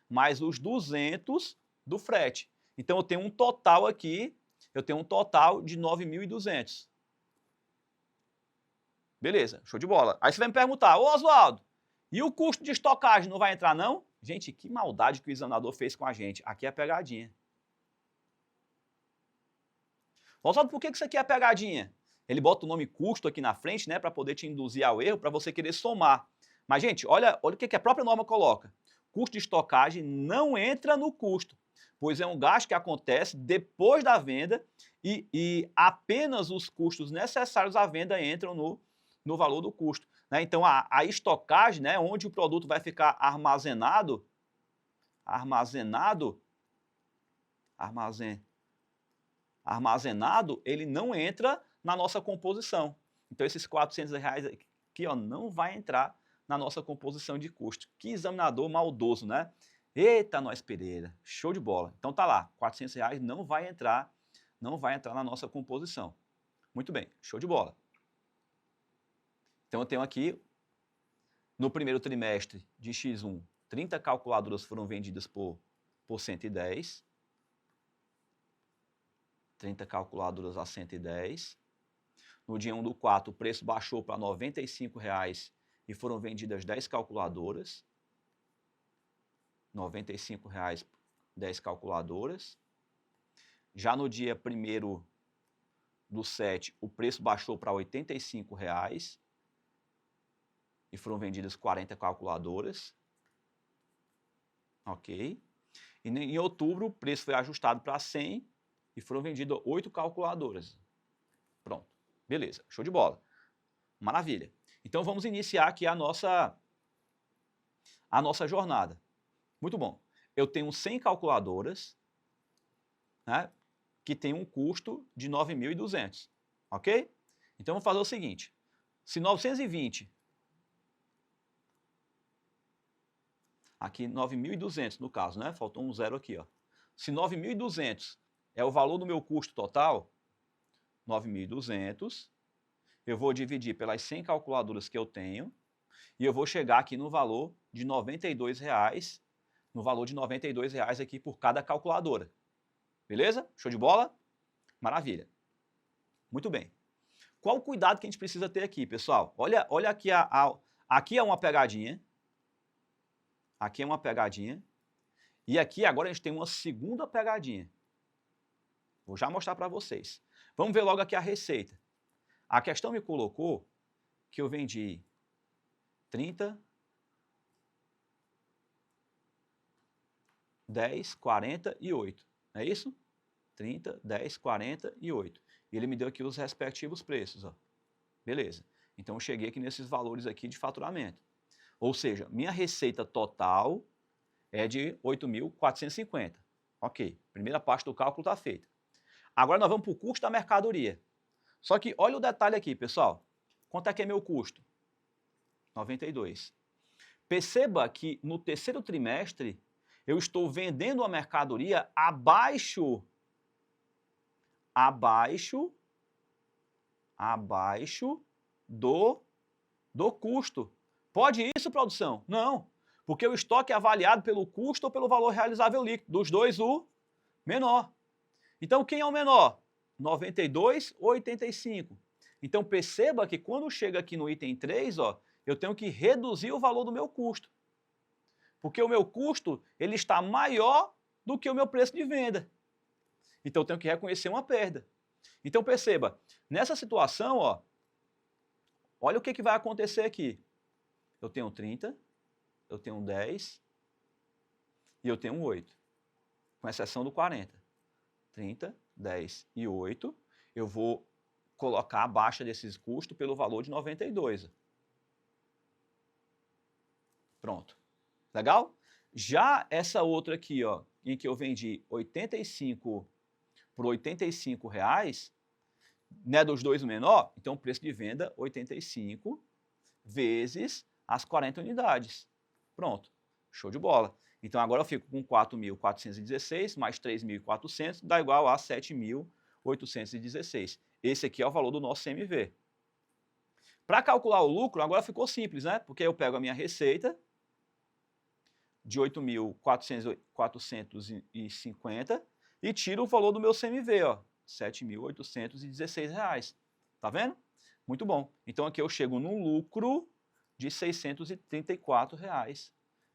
mais os 200 do frete. Então eu tenho um total aqui, de 9.200. Beleza, show de bola. Aí você vai me perguntar, ô Oswaldo, e o custo de estocagem não vai entrar não? Gente, que maldade que o examinador fez com a gente. Aqui é a pegadinha. Oswaldo, por que isso aqui é a pegadinha? Ele bota o nome custo aqui na frente, né, para poder te induzir ao erro, para você querer somar. Mas, gente, olha o que a própria norma coloca. Custo de estocagem não entra no custo, pois é um gasto que acontece depois da venda e apenas os custos necessários à venda entram no valor do custo. Né? Então, a estocagem, né, onde o produto vai ficar armazenado, ele não entra na nossa composição. Então, esses R$400 aqui, ó, não vai entrar na nossa composição de custo. Que examinador maldoso, né? Eita, nós Pereira, show de bola. Então tá lá, R$400 não vai entrar na nossa composição. Muito bem, show de bola. Então eu tenho aqui, no primeiro trimestre de X1, 30 calculadoras foram vendidas por 110. 30 calculadoras a 110. No dia 1 do 4, o preço baixou para R$ 95,00 e foram vendidas 10 calculadoras. R$ 95,00, 10 calculadoras. Já no dia 1º do 7, o preço baixou para R$ 85,00 e foram vendidas 40 calculadoras. Ok. E em outubro, o preço foi ajustado para 100 e foram vendidas 8 calculadoras. Pronto. Beleza. Show de bola. Maravilha. Então, vamos iniciar aqui a nossa jornada. Muito bom. Eu tenho 100 calculadoras, né, que tem um custo de 9.200. Ok? Então, vamos fazer o seguinte. Se 920... Aqui 9.200 no caso, né? Faltou um zero aqui, ó. Se 9.200 é o valor do meu custo total, 9.200, eu vou dividir pelas 100 calculadoras que eu tenho e eu vou chegar aqui no valor de R$ 92,00, no valor de R$ 92,00 aqui por cada calculadora. Beleza? Show de bola? Maravilha. Muito bem. Qual o cuidado que a gente precisa ter aqui, pessoal? Olha aqui, aqui é uma pegadinha. Aqui é uma pegadinha. E aqui agora a gente tem uma segunda pegadinha. Vou já mostrar para vocês. Vamos ver logo aqui a receita. A questão me colocou que eu vendi 30, 10, 40 e 8. Não é isso? 30, 10, 40 e 8. E ele me deu aqui os respectivos preços. Ó. Beleza. Então eu cheguei aqui nesses valores aqui de faturamento. Ou seja, minha receita total é de 8.450. Ok, primeira parte do cálculo está feita. Agora nós vamos para o custo da mercadoria. Só que olha o detalhe aqui, pessoal. Quanto é que é meu custo? 92. Perceba que no terceiro trimestre eu estou vendendo a mercadoria abaixo do custo. Pode isso, produção? Não, porque o estoque é avaliado pelo custo ou pelo valor realizável líquido. Dos dois, o menor. Então, quem é o menor? 92 ou 85? Então, perceba que quando chega aqui no item 3, ó, eu tenho que reduzir o valor do meu custo. Porque o meu custo ele está maior do que o meu preço de venda. Então, eu tenho que reconhecer uma perda. Então, perceba, nessa situação, ó, olha o que vai acontecer aqui. Eu tenho 30, eu tenho 10 e eu tenho 8, com exceção do 40. 30, 10 e 8, eu vou colocar a baixa desses custos pelo valor de 92. Pronto. Legal? Já essa outra aqui, ó, em que eu vendi 85 por R$ 85,00, né, dos dois o menor, então o preço de venda 85 vezes as 40 unidades. Pronto, show de bola. Então agora eu fico com 4.416 mais 3.400, dá igual a 7.816. Esse aqui é o valor do nosso CMV. Para calcular o lucro, agora ficou simples, né? Porque eu pego a minha receita de 8.450 e tiro o valor do meu CMV, ó, R$ 7.816. Tá vendo? Muito bom. Então aqui eu chego num lucro de R$ 634. R$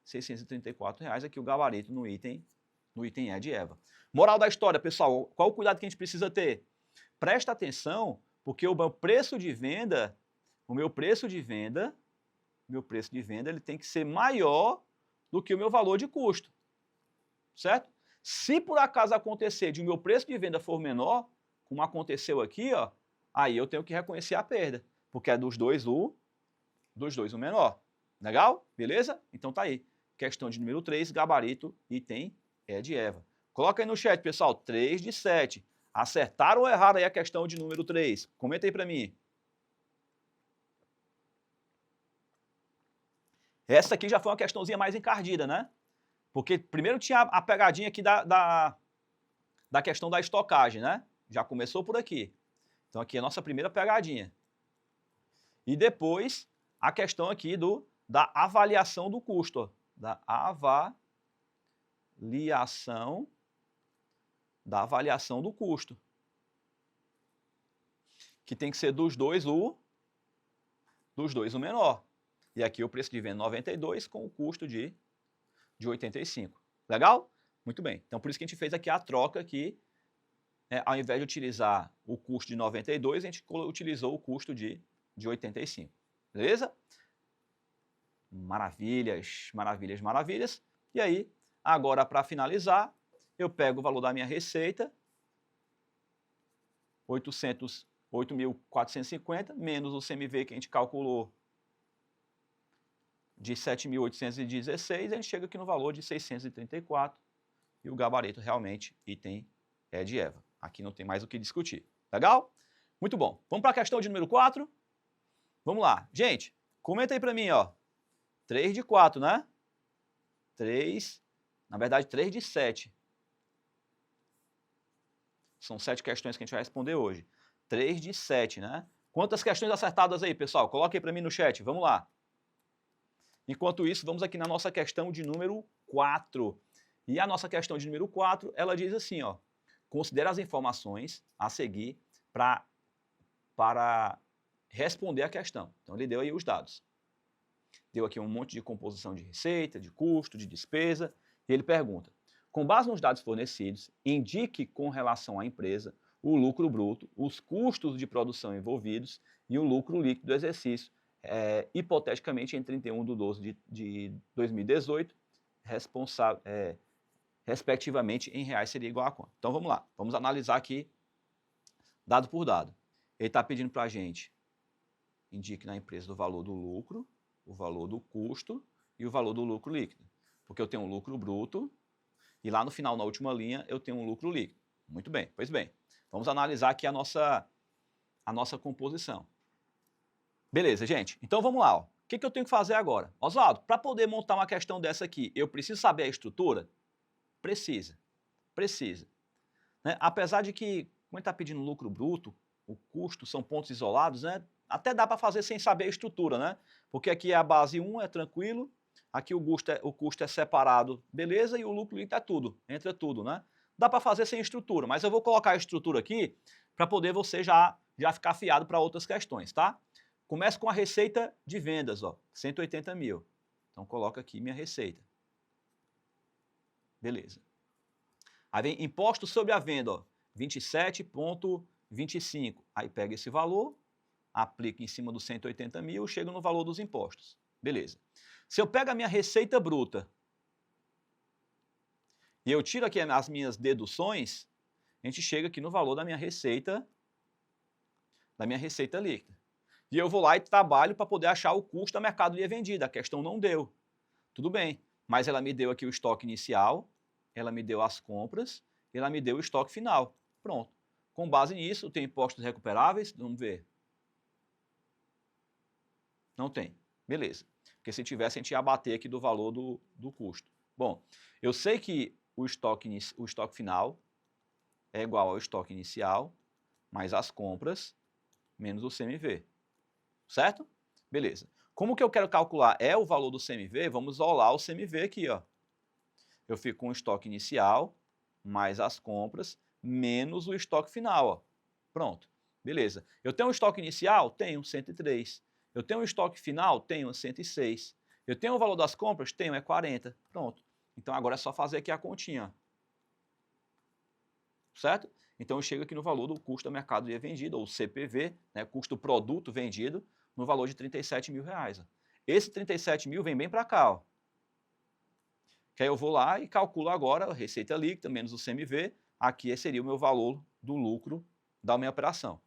634 aqui o gabarito no item E de Eva. Moral da história, pessoal, qual o cuidado que a gente precisa ter? Presta atenção, porque o meu preço de venda, ele tem que ser maior do que o meu valor de custo. Certo? Se por acaso acontecer de o meu preço de venda for menor, como aconteceu aqui, ó, aí eu tenho que reconhecer a perda, porque é dos dois o menor. Legal? Beleza? Então tá aí. Questão de número 3, gabarito, item E de Eva. Coloca aí no chat, pessoal, 3 de 7. Acertaram ou erraram aí a questão de número 3? Comenta aí para mim. Essa aqui já foi uma questãozinha mais encardida, né? Porque primeiro tinha a pegadinha aqui da questão da estocagem, né? Já começou por aqui. Então aqui é a nossa primeira pegadinha. E depois a questão aqui da avaliação do custo, ó, da avaliação do custo. Que tem que ser dos dois o menor. E aqui o preço de venda 92 com o custo de 85. Legal? Muito bem. Então por isso que a gente fez aqui a troca aqui, ao invés de utilizar o custo de 92, a gente utilizou o custo de 85. Beleza? Maravilhas, maravilhas, maravilhas. E aí, agora para finalizar, eu pego o valor da minha receita, 8.450, menos o CMV que a gente calculou de 7.816, a gente chega aqui no valor de 634, e o gabarito realmente item é de Eva. Aqui não tem mais o que discutir. Legal? Muito bom. Vamos para a questão de número 4? Vamos lá. Gente, comenta aí para mim, ó. 3 de 4, né? 3, na verdade 3 de 7. São 7 questões que a gente vai responder hoje. 3 de 7, né? Quantas questões acertadas aí, pessoal? Coloque aí para mim no chat, vamos lá. Enquanto isso, vamos aqui na nossa questão de número 4. E a nossa questão de número 4, ela diz assim, ó. Considere as informações a seguir para responder a questão. Então, ele deu aí os dados. Deu aqui um monte de composição de receita, de custo, de despesa, e ele pergunta, com base nos dados fornecidos, indique com relação à empresa o lucro bruto, os custos de produção envolvidos e o lucro líquido do exercício, hipoteticamente em 31/12 de 2018, respectivamente em reais seria igual a quanto? Então vamos lá, vamos analisar aqui dado por dado. Ele está pedindo para a gente, indique na empresa o valor do lucro, o valor do custo e o valor do lucro líquido. Porque eu tenho um lucro bruto e lá no final, na última linha, eu tenho um lucro líquido. Muito bem, pois bem. Vamos analisar aqui a nossa composição. Beleza, gente? Então vamos lá. Ó. O que eu tenho que fazer agora? Oswaldo, para poder montar uma questão dessa aqui, eu preciso saber a estrutura? Precisa. Precisa. Né? Apesar de que, como ele está pedindo lucro bruto, o custo são pontos isolados, né? Até dá para fazer sem saber a estrutura, né? Porque aqui é a base 1, é tranquilo, aqui o custo é separado, beleza, e o lucro líquido é tudo, entra tudo, né? Dá para fazer sem estrutura, mas eu vou colocar a estrutura aqui para poder você já ficar afiado para outras questões, tá? Começa com a receita de vendas, ó, 180 mil. Então coloca aqui minha receita. Beleza. Aí vem imposto sobre a venda, ó, 27,25. Aí pega esse valor, aplica em cima dos 180 mil, chega no valor dos impostos. Beleza. Se eu pego a minha receita bruta e eu tiro aqui as minhas deduções, a gente chega aqui no valor da minha receita líquida. E eu vou lá e trabalho para poder achar o custo da mercadoria vendida. A questão não deu. Tudo bem, mas ela me deu aqui o estoque inicial, ela me deu as compras, e ela me deu o estoque final. Pronto. Com base nisso, tem impostos recuperáveis? Vamos ver. Não tem. Beleza. Porque se tivesse, a gente ia abater aqui do valor do custo. Bom, eu sei que o estoque final é igual ao estoque inicial, mais as compras, menos o CMV. Certo? Beleza. Como que eu quero calcular o valor do CMV? Vamos isolar o CMV aqui, ó. Eu fico com o estoque inicial, mais as compras, menos o estoque final, ó. Pronto. Beleza. Eu tenho um estoque inicial? Tenho, 103. Eu tenho um estoque final? Tenho, 106. Eu tenho o valor das compras? Tenho, é 40. Pronto. Então agora é só fazer aqui a continha. Certo? Então eu chego aqui no valor do custo da mercadoria vendida, ou CPV, né, custo produto vendido, no valor de 37 mil reais. Ó. Esse 37 mil vem bem para cá. Ó. Que aí eu vou lá e calculo agora a receita líquida menos o CMV. Aqui seria o meu valor do lucro da minha operação.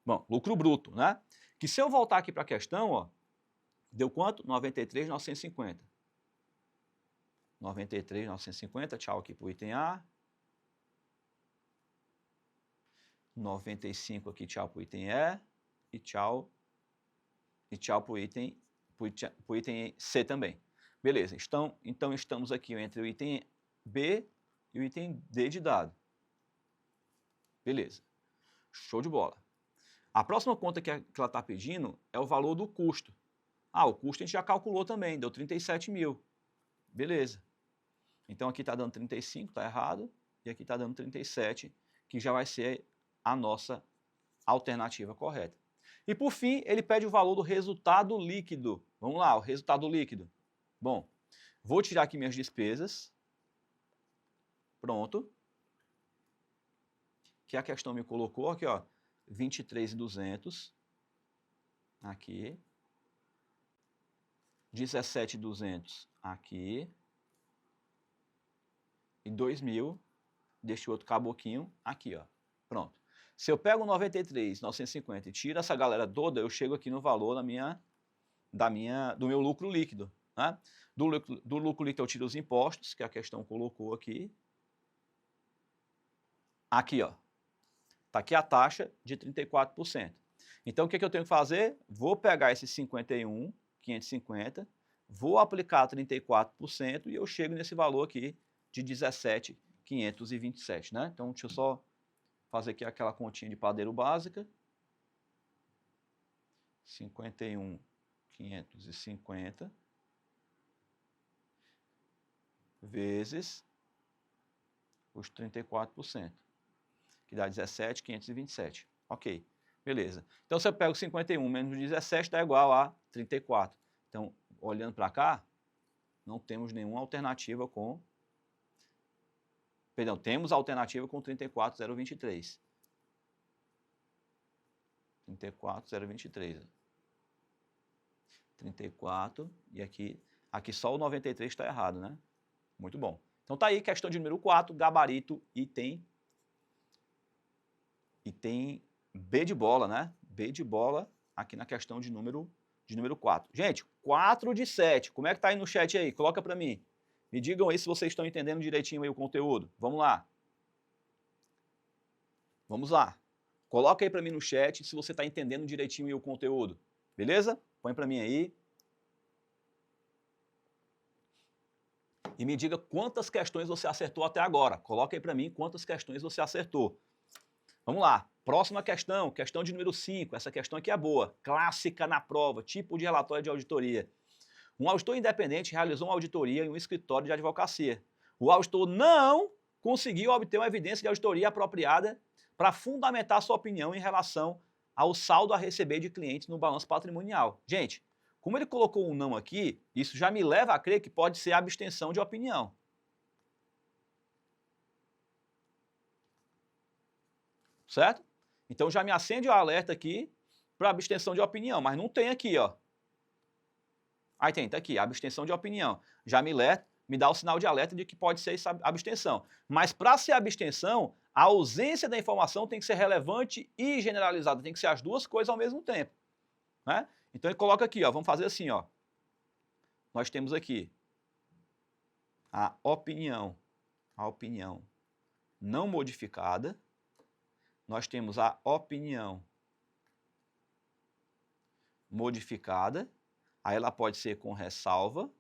Bom, lucro bruto, né? Que se eu voltar aqui para a questão, ó, deu quanto? 93.950. 93.950, tchau aqui para o item A. 95 aqui, tchau para o item E. E tchau para o item o item C também. Beleza, então estamos aqui entre o item B e o item D de dado. Beleza, show de bola. A próxima conta que ela está pedindo é o valor do custo. O custo a gente já calculou também, deu 37 mil. Beleza. Então aqui está dando 35, está errado, e aqui está dando 37, que já vai ser a nossa alternativa correta. E por fim, ele pede o valor do resultado líquido. Vamos lá, o resultado líquido. Bom, vou tirar aqui minhas despesas. Pronto. Que a questão me colocou aqui, ó, 23.200. Aqui. 17.200 aqui. E 2.000 deste outro caboquinho aqui, ó. Pronto. Se eu pego 93.950 e tiro essa galera toda, eu chego aqui no valor do meu lucro líquido. Né? Do lucro líquido eu tiro os impostos, que a questão colocou aqui. Aqui, ó. Está aqui a taxa de 34%. Então, o que eu tenho que fazer? Vou pegar esse 51.550, vou aplicar 34% e eu chego nesse valor aqui de 17.527, né? Então, deixa eu só fazer aqui aquela continha de padeiro básica. 51.550 vezes os 34%, que dá 17.527. Ok, beleza. Então, se eu pego 51 menos 17, dá igual a 34. Então, olhando para cá, não temos nenhuma alternativa com... Perdão, temos alternativa com 34.023. 34.023. 34, e aqui só o 93 está errado, né? Muito bom. Então tá aí, questão de número 4, gabarito, item B de bola, né? B de bola aqui na questão de número 4. Gente, 4 de 7. Como é que tá aí no chat aí? Coloca para mim. Me digam aí se vocês estão entendendo direitinho aí o conteúdo. Vamos lá. Vamos lá. Coloca aí para mim no chat se você está entendendo direitinho aí o conteúdo. Beleza? Põe para mim aí. E me diga quantas questões você acertou até agora. Coloca aí para mim quantas questões você acertou. Vamos lá. Próxima questão, questão de número 5. Essa questão aqui é boa. Clássica na prova, tipo de relatório de auditoria. Um auditor independente realizou uma auditoria em um escritório de advocacia. O auditor não conseguiu obter uma evidência de auditoria apropriada para fundamentar sua opinião em relação ao saldo a receber de clientes no balanço patrimonial. Gente, como ele colocou um não aqui, isso já me leva a crer que pode ser abstenção de opinião. Certo? Então já me acende o alerta aqui para abstenção de opinião, mas não tem aqui, ó. Aí tem, tá aqui, abstenção de opinião. Já me dá o sinal de alerta de que pode ser essa abstenção. Mas para ser abstenção, a ausência da informação tem que ser relevante e generalizada. Tem que ser as duas coisas ao mesmo tempo. Né? Então ele coloca aqui, ó, vamos fazer assim, ó. Nós temos aqui a opinião não modificada. Nós temos a opinião modificada. Aí ela pode ser com ressalva,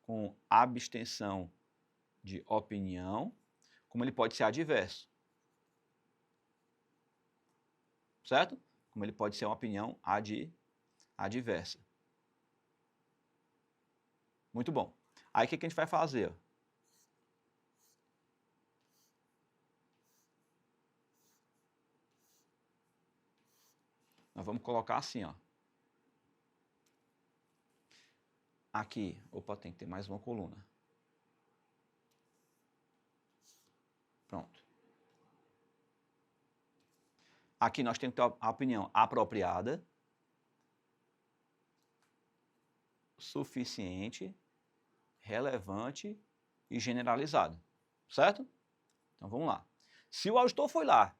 com abstenção de opinião, como ele pode ser adverso. Certo? Como ele pode ser uma opinião adversa. Muito bom. Aí o que a gente vai fazer? Nós vamos colocar assim, ó. Aqui, opa, tem que ter mais uma coluna. Pronto. Aqui nós temos que ter a opinião apropriada, suficiente, relevante e generalizada. Certo? Então vamos lá. Se o auditor foi lá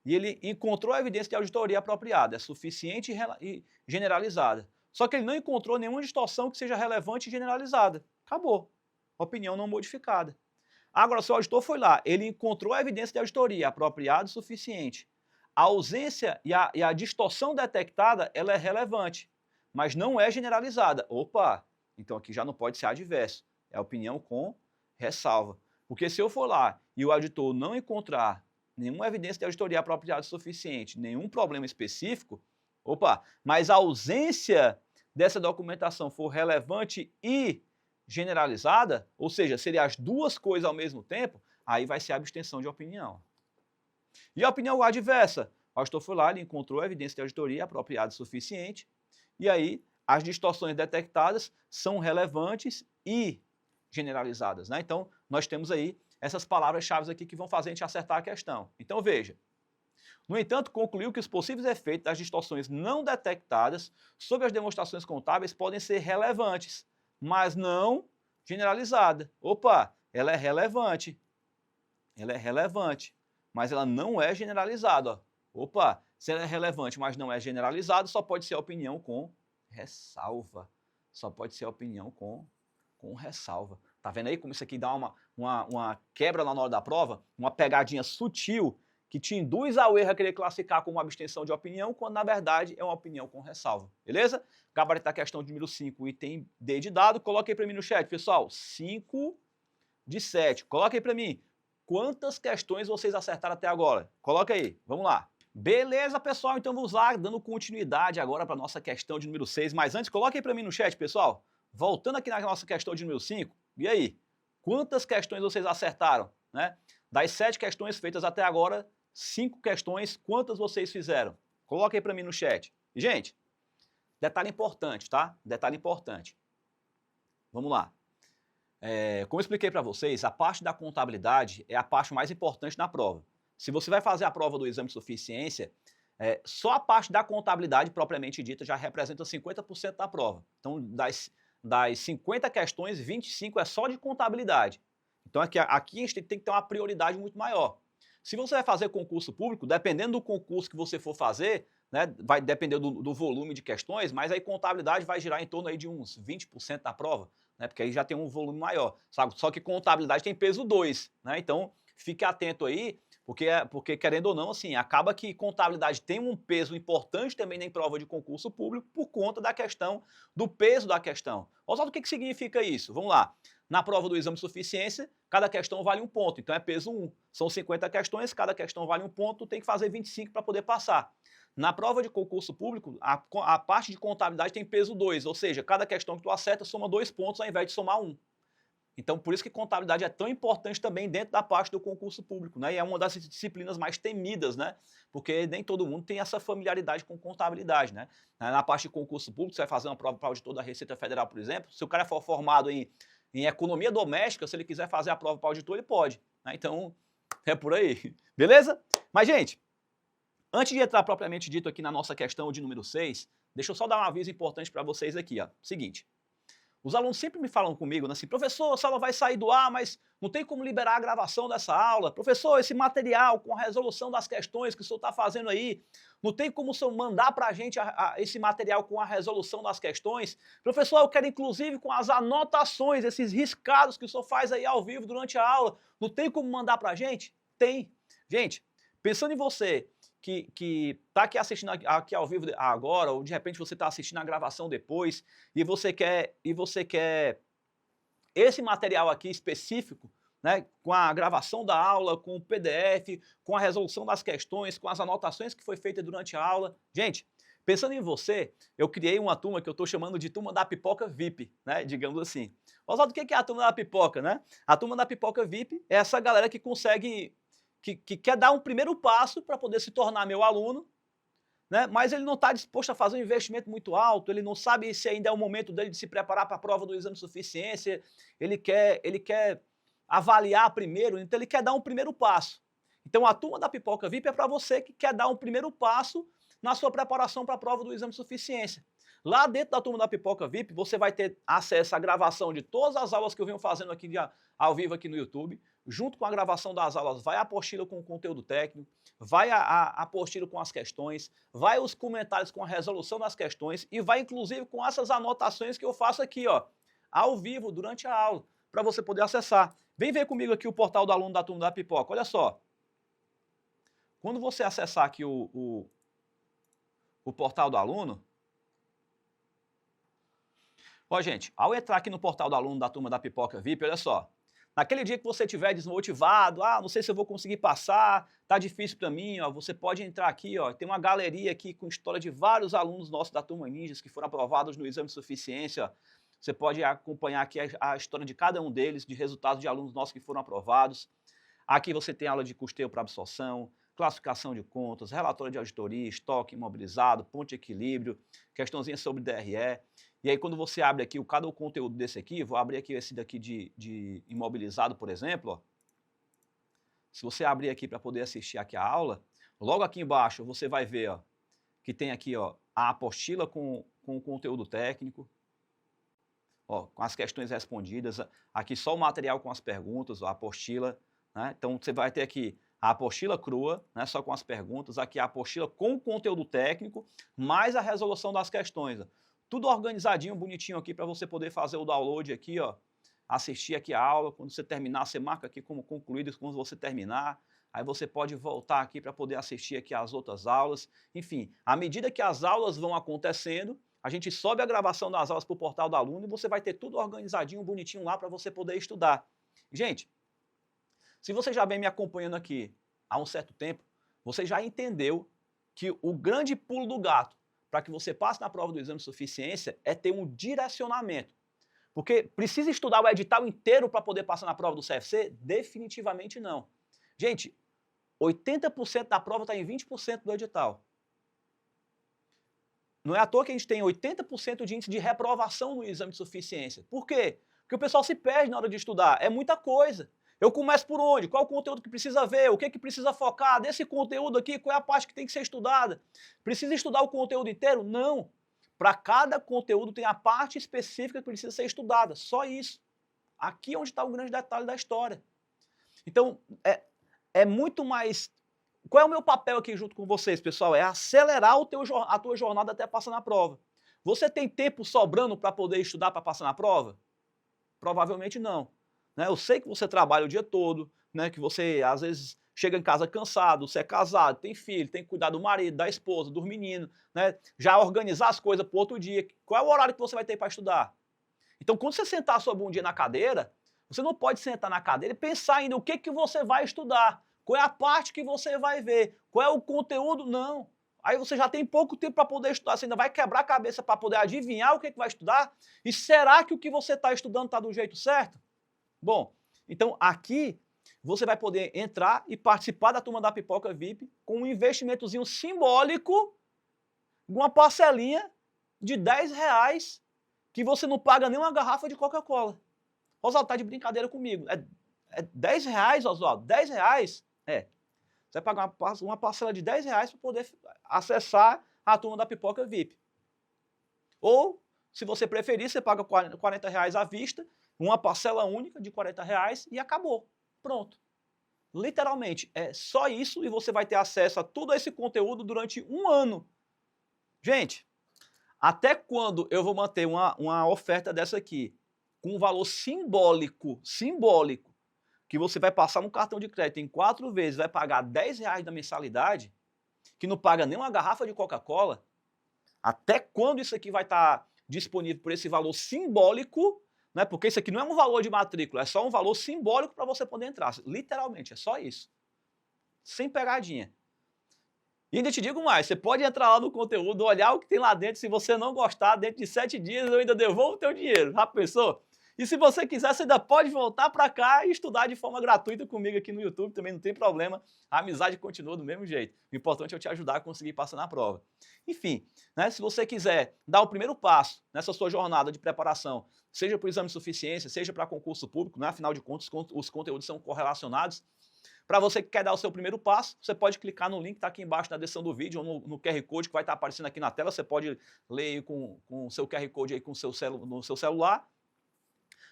e ele encontrou a evidência de auditoria apropriada, é suficiente e generalizada, só que ele não encontrou nenhuma distorção que seja relevante e generalizada. Acabou. Opinião não modificada. Agora, se o auditor foi lá, ele encontrou a evidência de auditoria apropriada e suficiente. A ausência e a distorção detectada, ela é relevante. mas não é generalizada. Opa, então aqui já não pode ser adverso, é opinião com ressalva. Porque se eu for lá e o auditor não encontrar nenhuma evidência de auditoria apropriada o suficiente, nenhum problema específico, opa, mas a ausência dessa documentação for relevante e generalizada, ou seja, seria as duas coisas ao mesmo tempo, aí vai ser a abstenção de opinião. E a opinião adversa? O auditor foi lá, ele encontrou evidência de auditoria apropriada o suficiente, e aí as distorções detectadas são relevantes e generalizadas, né? Então, nós temos aí essas palavras-chave aqui que vão fazer a gente acertar a questão. Então, veja. No entanto, concluiu que os possíveis efeitos das distorções não detectadas sobre as demonstrações contábeis podem ser relevantes, mas não generalizada. Opa, ela é relevante. Ela é relevante, mas ela não é generalizada. Opa, se ela é relevante, mas não é generalizada, só pode ser a opinião com ressalva. Só pode ser a opinião com ressalva. Tá vendo aí como isso aqui dá uma quebra na hora da prova? Uma pegadinha sutil que te induz ao erro a querer classificar como abstenção de opinião, quando na verdade é uma opinião com ressalva. Beleza? Gabaritar a questão de número 5, item D de dado. Coloque aí para mim no chat, pessoal. 5 de 7. Coloque aí para mim. Quantas questões vocês acertaram até agora? Coloca aí. Vamos lá. Beleza, pessoal? Então vamos lá, dando continuidade agora para a nossa questão de número 6. Mas antes, coloque aí para mim no chat, pessoal. Voltando aqui na nossa questão de número 5, e aí? Quantas questões vocês acertaram? Né? Das 7 questões feitas até agora, 5 questões, quantas vocês fizeram? Coloque aí para mim no chat. E, gente, detalhe importante, tá? Detalhe importante. Vamos lá. Como eu expliquei para vocês, a parte da contabilidade é a parte mais importante na prova. Se você vai fazer a prova do exame de suficiência, só a parte da contabilidade propriamente dita já representa 50% da prova. Então, das 50 questões, 25 é só de contabilidade. Então aqui a gente tem que ter uma prioridade muito maior. Se você vai fazer concurso público, dependendo do concurso que você for fazer, né, vai depender do volume de questões, mas aí contabilidade vai girar em torno aí de uns 20% da prova, né, porque aí já tem um volume maior. Sabe? Só que contabilidade tem peso 2, né, então fique atento aí, porque querendo ou não, assim, acaba que contabilidade tem um peso importante também na prova de concurso público por conta da questão, do peso da questão. Oswaldo, o que significa isso? Vamos lá. Na prova do exame de suficiência, cada questão vale 1 ponto, então é peso 1. São 50 questões, cada questão vale 1 ponto, tem que fazer 25 para poder passar. Na prova de concurso público, a parte de contabilidade tem peso 2, ou seja, cada questão que tu acerta soma 2 pontos ao invés de somar 1. Então, por isso que contabilidade é tão importante também dentro da parte do concurso público, né? E é uma das disciplinas mais temidas, né? Porque nem todo mundo tem essa familiaridade com contabilidade, né? Na parte de concurso público, você vai fazer uma prova para auditor da Receita Federal, por exemplo, se o cara for formado em economia doméstica, se ele quiser fazer a prova para auditor, ele pode, né? Então, é por aí, beleza? Mas, gente, antes de entrar propriamente dito aqui na nossa questão de número 6, deixa eu só dar um aviso importante para vocês aqui, ó. Seguinte. Os alunos sempre me falam comigo, né, assim, professor, essa aula vai sair do ar, mas não tem como liberar a gravação dessa aula. Professor, esse material com a resolução das questões que o senhor está fazendo aí, não tem como o senhor mandar para a gente esse material com a resolução das questões? Professor, eu quero inclusive com as anotações, esses riscados que o senhor faz aí ao vivo durante a aula, não tem como mandar para a gente? Tem. Gente, pensando em você que está aqui assistindo aqui ao vivo agora, ou de repente você está assistindo a gravação depois, e você quer esse material aqui específico, né, com a gravação da aula, com o PDF, com a resolução das questões, com as anotações que foi feita durante a aula. Gente, pensando em você, eu criei uma turma que eu estou chamando de turma da pipoca VIP, né, digamos assim. Oswaldo, o que é a turma da pipoca, né? A turma da pipoca VIP é essa galera que consegue... Que quer dar um primeiro passo para poder se tornar meu aluno, né? Mas ele não está disposto a fazer um investimento muito alto, ele não sabe se ainda é o momento dele de se preparar para a prova do exame de suficiência, ele quer avaliar primeiro, então ele quer dar um primeiro passo. Então a turma da Pipoca VIP é para você que quer dar um primeiro passo na sua preparação para a prova do exame de suficiência. Lá dentro da turma da Pipoca VIP, você vai ter acesso à gravação de todas as aulas que eu venho fazendo aqui ao vivo aqui no YouTube. Junto com a gravação das aulas, vai a apostila com o conteúdo técnico, vai a apostila com as questões, vai os comentários com a resolução das questões e vai inclusive com essas anotações que eu faço aqui, ó, ao vivo, durante a aula, para você poder acessar. Vem ver comigo aqui o portal do aluno da turma da Pipoca, olha só. Quando você acessar aqui o portal do aluno, Ó, gente, ao entrar aqui no portal do aluno da turma da Pipoca VIP, olha só. Naquele dia que você estiver desmotivado, não sei se eu vou conseguir passar, tá difícil para mim, ó, você pode entrar aqui, ó, tem uma galeria aqui com história de vários alunos nossos da turma Ninjas que foram aprovados no exame de suficiência. Você pode acompanhar aqui a história de cada um deles, de resultados de alunos nossos que foram aprovados. Aqui você tem aula de custeio para absorção, classificação de contas, relatório de auditoria, estoque imobilizado, ponto de equilíbrio, questãozinha sobre DRE. E aí quando você abre aqui cada conteúdo desse aqui, vou abrir aqui esse daqui de imobilizado, por exemplo. Ó. Se você abrir aqui para poder assistir aqui a aula, logo aqui embaixo você vai ver ó, que tem aqui ó, a apostila com o conteúdo técnico, ó, com as questões respondidas, aqui só o material com as perguntas, ó, a apostila. Né? Então você vai ter aqui a apostila crua, né, só com as perguntas, aqui a apostila com o conteúdo técnico, mais a resolução das questões. Ó. Tudo organizadinho, bonitinho aqui para você poder fazer o download aqui, ó, assistir aqui a aula, quando você terminar, você marca aqui como concluído quando você terminar, aí você pode voltar aqui para poder assistir aqui as outras aulas. Enfim, à medida que as aulas vão acontecendo, a gente sobe a gravação das aulas para o portal do aluno e você vai ter tudo organizadinho, bonitinho lá para você poder estudar. Gente, se você já vem me acompanhando aqui há um certo tempo, você já entendeu que o grande pulo do gato para que você passe na prova do exame de suficiência é ter um direcionamento. Porque precisa estudar o edital inteiro para poder passar na prova do CFC? Definitivamente não. Gente, 80% da prova está em 20% do edital. Não é à toa que a gente tem 80% de índice de reprovação no exame de suficiência. Por quê? Porque o pessoal se perde na hora de estudar. É muita coisa. Eu começo por onde? Qual o conteúdo que precisa ver? O que precisa focar? Desse conteúdo aqui, qual é a parte que tem que ser estudada? Precisa estudar o conteúdo inteiro? Não. Para cada conteúdo tem a parte específica que precisa ser estudada. Só isso. Aqui é onde está o grande detalhe da história. Então, é muito mais... Qual é o meu papel aqui junto com vocês, pessoal? É acelerar a tua jornada até passar na prova. Você tem tempo sobrando para poder estudar para passar na prova? Provavelmente não. Né? Eu sei que você trabalha o dia todo, né? Que você, às vezes, chega em casa cansado, você é casado, tem filho, tem que cuidar do marido, da esposa, dos meninos, né? Já organizar as coisas para o outro dia. Qual é o horário que você vai ter para estudar? Então, quando você sentar sua bundinha na cadeira, você não pode sentar na cadeira e pensar ainda o que você vai estudar, qual é a parte que você vai ver, qual é o conteúdo, não. Aí você já tem pouco tempo para poder estudar, você ainda vai quebrar a cabeça para poder adivinhar o que vai estudar, e será que o que você está estudando está do jeito certo? Bom, então aqui você vai poder entrar e participar da turma da Pipoca VIP com um investimentozinho simbólico, uma parcelinha de R$10 que você não paga nem uma garrafa de Coca-Cola. Oswaldo, tá de brincadeira comigo. É R$10, Oswaldo? R$10? É. Você vai pagar uma parcela de R$10 para poder acessar a turma da Pipoca VIP. Ou, se você preferir, você paga R$40 à vista, uma parcela única de R$40 e acabou. Pronto. Literalmente, é só isso e você vai ter acesso a todo esse conteúdo durante um ano. Gente, até quando eu vou manter uma oferta dessa aqui, com um valor simbólico, que você vai passar no cartão de crédito em 4 vezes, vai pagar R$10 da mensalidade, que não paga nem uma garrafa de Coca-Cola, até quando isso aqui vai estar disponível por esse valor simbólico, né? Porque isso aqui não é um valor de matrícula, é só um valor simbólico para você poder entrar. Literalmente, é só isso. Sem pegadinha. E ainda te digo mais, você pode entrar lá no conteúdo, olhar o que tem lá dentro, se você não gostar, dentro de 7 dias eu ainda devolvo o teu dinheiro. Já pensou? E se você quiser, você ainda pode voltar para cá e estudar de forma gratuita comigo aqui no YouTube, também não tem problema, a amizade continua do mesmo jeito. O importante é eu te ajudar a conseguir passar na prova. Enfim, né, se você quiser dar o primeiro passo nessa sua jornada de preparação, seja para o exame de suficiência, seja para concurso público, né, afinal de contas os conteúdos são correlacionados, para você que quer dar o seu primeiro passo, você pode clicar no link que está aqui embaixo na descrição do vídeo ou no QR Code que vai estar aparecendo aqui na tela, você pode ler com o seu QR Code aí no seu celular.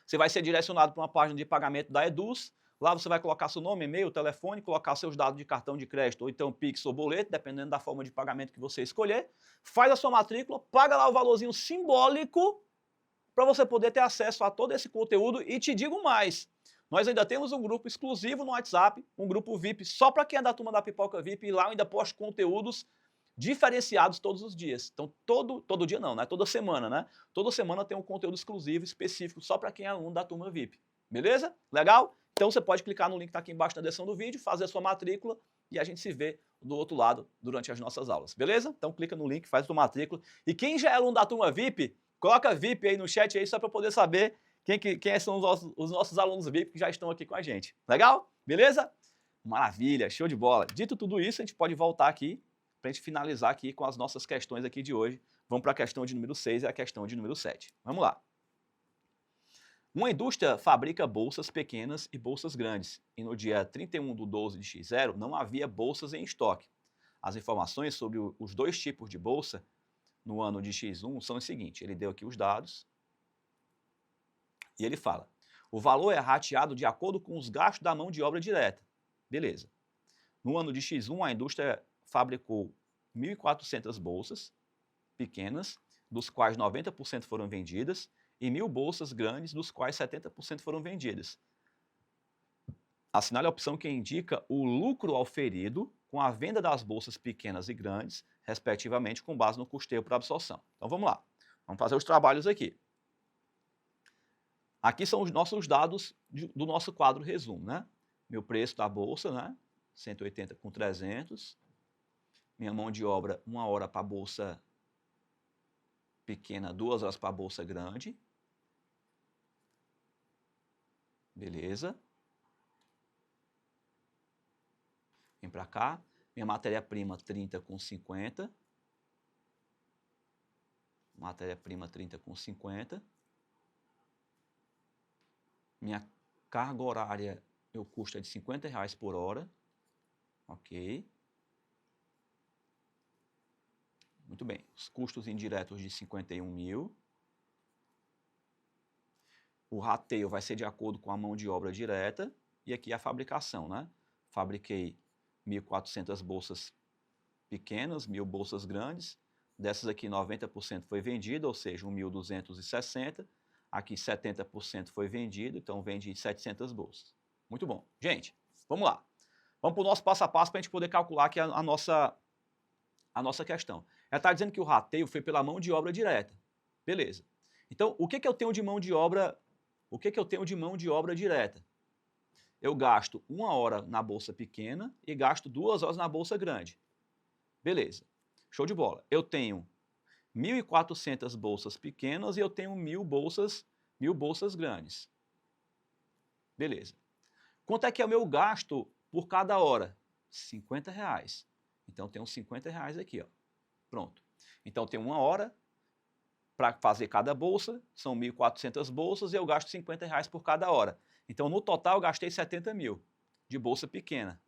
Você vai ser direcionado para uma página de pagamento da Eduz. Lá você vai colocar seu nome, e-mail, telefone, colocar seus dados de cartão de crédito ou então Pix ou boleto, dependendo da forma de pagamento que você escolher. Faz a sua matrícula, paga lá o valorzinho simbólico para você poder ter acesso a todo esse conteúdo. E te digo mais, nós ainda temos um grupo exclusivo no WhatsApp, um grupo VIP só para quem é da turma da Pipoca VIP, e lá eu ainda posto conteúdos diferenciados todos os dias. Então, todo dia não, né? Toda semana, né? Toda semana tem um conteúdo exclusivo, específico, só para quem é aluno da turma VIP. Beleza? Legal? Então, você pode clicar no link que está aqui embaixo na descrição do vídeo, fazer a sua matrícula e a gente se vê do outro lado durante as nossas aulas. Beleza? Então, clica no link, faz a sua matrícula. E quem já é aluno da turma VIP, coloca VIP aí no chat aí, só para poder saber quem são os nossos alunos VIP que já estão aqui com a gente. Legal? Beleza? Maravilha, show de bola. Dito tudo isso, a gente pode voltar aqui para a gente finalizar aqui com as nossas questões aqui de hoje. Vamos para a questão de número 6 e a questão de número 7. Vamos lá. Uma indústria fabrica bolsas pequenas e bolsas grandes, e no dia 31/12 de X0 não havia bolsas em estoque. As informações sobre os dois tipos de bolsa no ano de X1 são os seguintes. Ele deu aqui os dados e ele fala: o valor é rateado de acordo com os gastos da mão de obra direta. Beleza. No ano de X1, a indústria fabricou 1.400 bolsas pequenas, dos quais 90% foram vendidas, e 1.000 bolsas grandes, dos quais 70% foram vendidas. Assinale a opção que indica o lucro auferido com a venda das bolsas pequenas e grandes, respectivamente, com base no custeio por absorção. Então vamos lá. Vamos fazer os trabalhos aqui. Aqui são os nossos dados do nosso quadro resumo, né? Meu preço da bolsa, né? 180 com 300. Minha mão de obra, 1 hora para a bolsa pequena, 2 horas para a bolsa grande. Beleza. Vem para cá. Minha matéria-prima, 30 com 50. Matéria-prima, 30 com 50. Minha carga horária, meu custo é de R$50 por hora. Ok. Muito bem. Os custos indiretos de 51.000. O rateio vai ser de acordo com a mão de obra direta. E aqui a fabricação, né? Fabriquei 1.400 bolsas pequenas, 1.000 bolsas grandes. Dessas aqui, 90% foi vendido, ou seja, 1.260. Aqui, 70% foi vendido, então vendi 700 bolsas. Muito bom. Gente, vamos lá. Vamos para o nosso passo a passo para a gente poder calcular aqui a nossa questão. Ela está dizendo que o rateio foi pela mão de obra direta. Beleza. Então, o que eu tenho de mão de obra? O que eu tenho de mão de obra direta? Eu gasto 1 hora na bolsa pequena e gasto 2 horas na bolsa grande. Beleza. Show de bola. Eu tenho 1.400 bolsas pequenas e eu tenho 1.000 bolsas grandes. Beleza. Quanto é que é o meu gasto por cada hora? R$50. Então, tem uns R$50 aqui, ó. Pronto. Então, tem 1 hora para fazer cada bolsa, são 1.400 bolsas e eu gasto R$50 por cada hora. Então, no total, eu gastei 70.000 de bolsa pequena.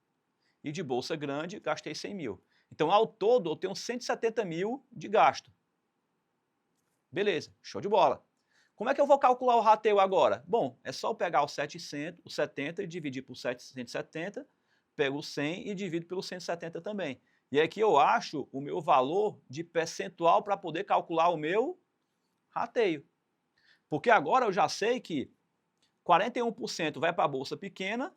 E de bolsa grande, gastei 100.000. Então, ao todo, eu tenho 170.000 de gasto. Beleza, show de bola. Como é que eu vou calcular o rateio agora? Bom, é só eu pegar o 70 e dividir por 170, pego o 100 e divido pelo 170 também. E aqui eu acho o meu valor de percentual para poder calcular o meu rateio. Porque agora eu já sei que 41% vai para a bolsa pequena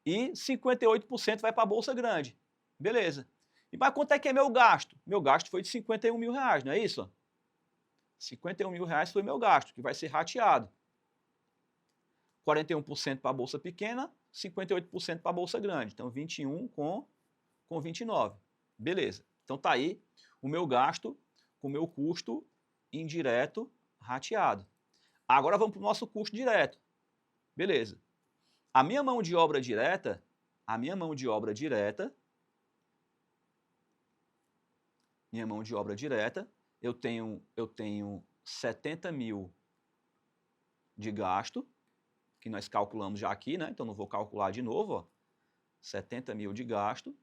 e 58% vai para a bolsa grande. Beleza. E mas quanto é que é meu gasto? Meu gasto foi de R$51.000, não é isso? R$51.000 foi meu gasto, que vai ser rateado. 41% para a bolsa pequena, 58% para a bolsa grande. Então, 21 com 29. Beleza. Então, tá aí o meu gasto com o meu custo indireto rateado. Agora, vamos para o nosso custo direto. Beleza. A minha mão de obra direta, eu tenho 70.000 de gasto, que nós calculamos já aqui, né? Então não vou calcular de novo, ó. 70.000 de gasto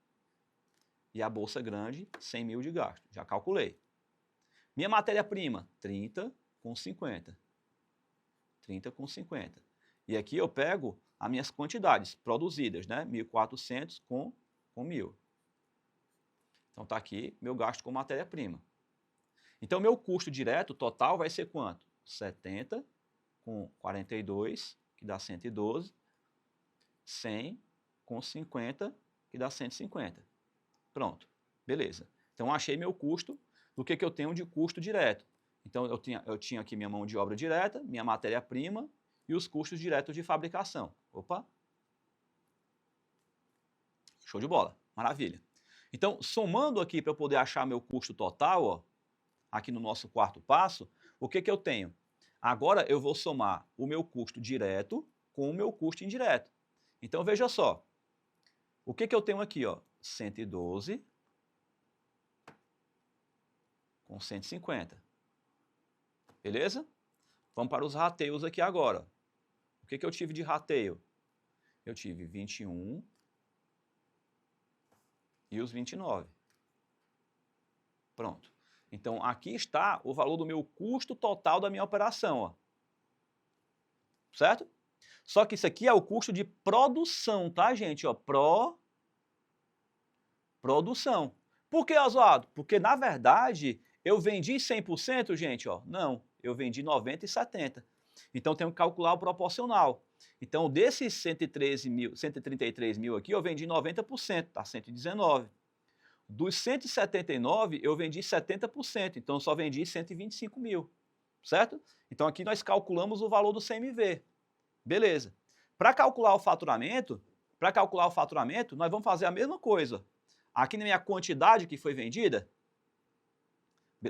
e a bolsa grande, 100.000 de gasto. Já calculei. Minha matéria-prima, 30 com 50. 30 com 50. E aqui eu pego as minhas quantidades produzidas, né? 1.400 com 1.000. Então tá aqui meu gasto com matéria-prima. Então, meu custo direto total vai ser quanto? 70 com 42, que dá 112. 100 com 50, que dá 150. Pronto, beleza. Então, achei meu custo do que eu tenho de custo direto. Então, eu tinha aqui minha mão de obra direta, minha matéria-prima e os custos diretos de fabricação. Opa! Show de bola, maravilha. Então, somando aqui para eu poder achar meu custo total, ó, aqui no nosso quarto passo, o que eu tenho? Agora eu vou somar o meu custo direto com o meu custo indireto. Então, veja só, o que eu tenho aqui? Ó? 112 com 150. Beleza? Vamos para os rateios aqui agora. O que eu tive de rateio? Eu tive 21 e os 29. Pronto. Então, aqui está o valor do meu custo total da minha operação. Ó. Certo? Só que isso aqui é o custo de produção, tá, gente? Ó, produção. Por que, Oswaldo? Porque, na verdade, eu vendi 100%, gente? Ó. Não, eu vendi 90 e 70. Então, tenho que calcular o proporcional. Então, desses 133 mil aqui, eu vendi 90%, tá? 119. Dos 179, eu vendi 70%, então eu só vendi 125 mil, certo? Então aqui nós calculamos o valor do CMV. Beleza. Para calcular o faturamento, nós vamos fazer a mesma coisa. Aqui na minha quantidade que foi vendida,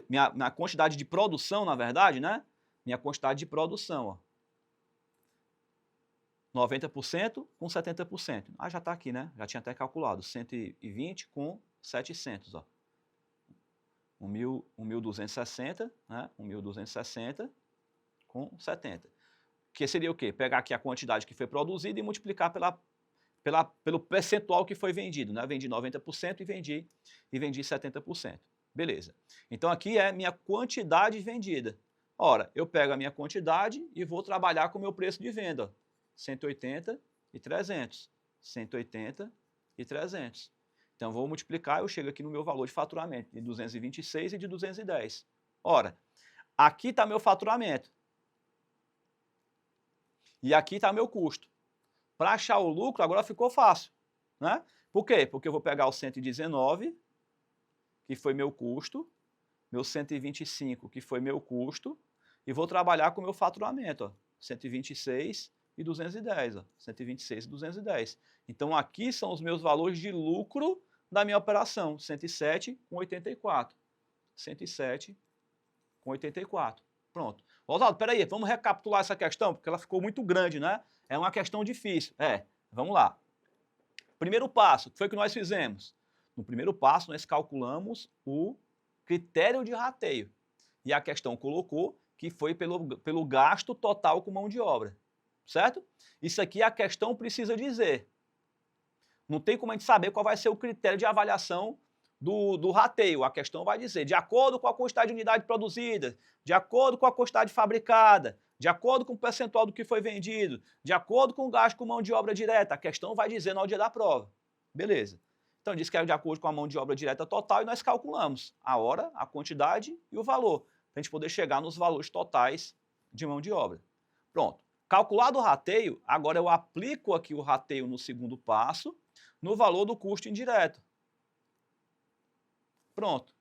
minha quantidade de produção, na verdade, né? Minha quantidade de produção, ó. 90% com 70%. Ah, já está aqui, né? Já tinha até calculado. 120 com 700, ó. 1.260, né? 1.260 com 70. Que seria o quê? Pegar aqui a quantidade que foi produzida e multiplicar pelo percentual que foi vendido, né? Vendi 90% e vendi 70%. Beleza. Então aqui é minha quantidade vendida. Ora, eu pego a minha quantidade e vou trabalhar com o meu preço de venda. 180 e 300. 180 e 300. Então, vou multiplicar, eu chego aqui no meu valor de faturamento, de 226 e de 210. Ora, aqui está meu faturamento. E aqui está meu custo. Para achar o lucro, agora ficou fácil. Né? Por quê? Porque eu vou pegar o 119, que foi meu custo, meu 125, que foi meu custo, e vou trabalhar com o meu faturamento. Ó, 126 e 210. Ó, 126 e 210. Então, aqui são os meus valores de lucro da minha operação. 107 com 84. 107 com 84. Pronto. Oswaldo, peraí, vamos recapitular essa questão, porque ela ficou muito grande, né? É uma questão difícil. Vamos lá. Primeiro passo, o que foi que nós fizemos? No primeiro passo, nós calculamos o critério de rateio. E a questão colocou que foi pelo gasto total com mão de obra. Certo? Isso aqui a questão precisa dizer. Não tem como a gente saber qual vai ser o critério de avaliação do rateio. A questão vai dizer, de acordo com a quantidade de unidade produzida, de acordo com a quantidade fabricada, de acordo com o percentual do que foi vendido, de acordo com o gasto com mão de obra direta. A questão vai dizer no dia da prova. Beleza. Então, diz que é de acordo com a mão de obra direta total e nós calculamos a hora, a quantidade e o valor, para a gente poder chegar nos valores totais de mão de obra. Pronto. Calculado o rateio, agora eu aplico aqui o rateio no segundo passo, no valor do custo indireto. Pronto.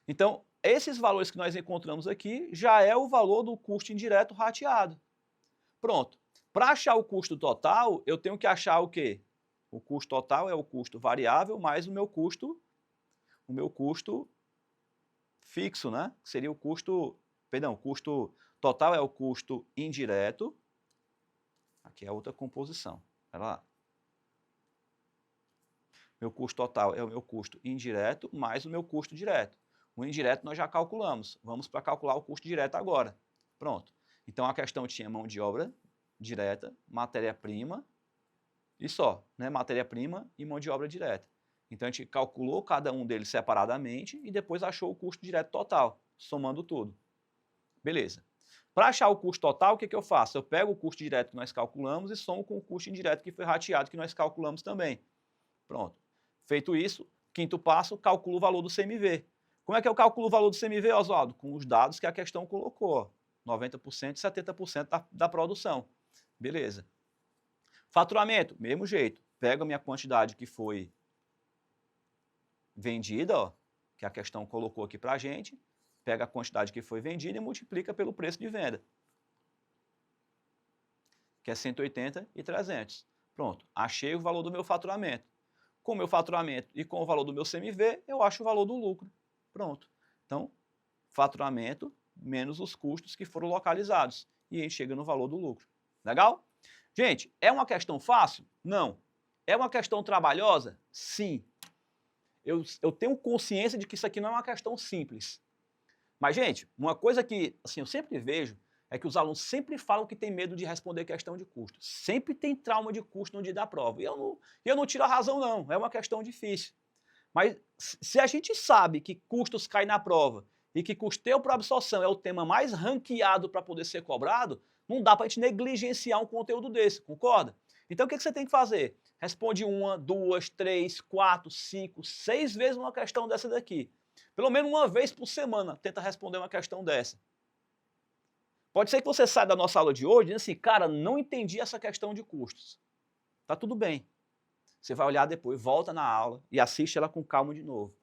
Então, esses valores que nós encontramos aqui já é o valor do custo indireto rateado. Pronto. Para achar o custo total, eu tenho que achar o quê? O custo total é o custo variável mais o meu custo fixo, né? Seria o custo, perdão, o custo total é o custo indireto. Aqui é outra composição. Olha lá. Meu custo total é o meu custo indireto mais o meu custo direto. O indireto nós já calculamos. Vamos para calcular o custo direto agora. Pronto. Então, a questão tinha mão de obra direta, matéria-prima e só. Né? Matéria-prima e mão de obra direta. Então, a gente calculou cada um deles separadamente e depois achou o custo direto total, somando tudo. Beleza. Para achar o custo total, o que eu faço? Eu pego o custo direto que nós calculamos e somo com o custo indireto que foi rateado, que nós calculamos também. Pronto. Feito isso, quinto passo, calculo o valor do CMV. Como é que eu calculo o valor do CMV, Oswaldo? Com os dados que a questão colocou. 90% e 70% da produção. Beleza. Faturamento, mesmo jeito. Pego a minha quantidade que foi vendida, ó, que a questão colocou aqui para a gente, pega a quantidade que foi vendida e multiplica pelo preço de venda, que é 180 e 300. Pronto, achei o valor do meu faturamento. Com o meu faturamento e com o valor do meu CMV, eu acho o valor do lucro. Pronto. Então, faturamento menos os custos que foram localizados. E a gente chega no valor do lucro. Legal? Gente, é uma questão fácil? Não. É uma questão trabalhosa? Sim. Eu tenho consciência de que isso aqui não é uma questão simples. Mas, gente, uma coisa que assim, eu sempre vejo é que os alunos sempre falam que tem medo de responder questão de custo. Sempre tem trauma de custo no dia da prova. E eu não tiro a razão, não. É uma questão difícil. Mas se a gente sabe que custos caem na prova e que custeio por absorção é o tema mais ranqueado para poder ser cobrado, não dá para a gente negligenciar um conteúdo desse, concorda? Então o que você tem que fazer? Responde 1, 2, 3, 4, 5, 6 vezes uma questão dessa daqui. Pelo menos uma vez por semana, tenta responder uma questão dessa. Pode ser que você saia da nossa aula de hoje dizendo assim, cara, não entendi essa questão de custos. Tá tudo bem. Você vai olhar depois, volta na aula e assiste ela com calma de novo.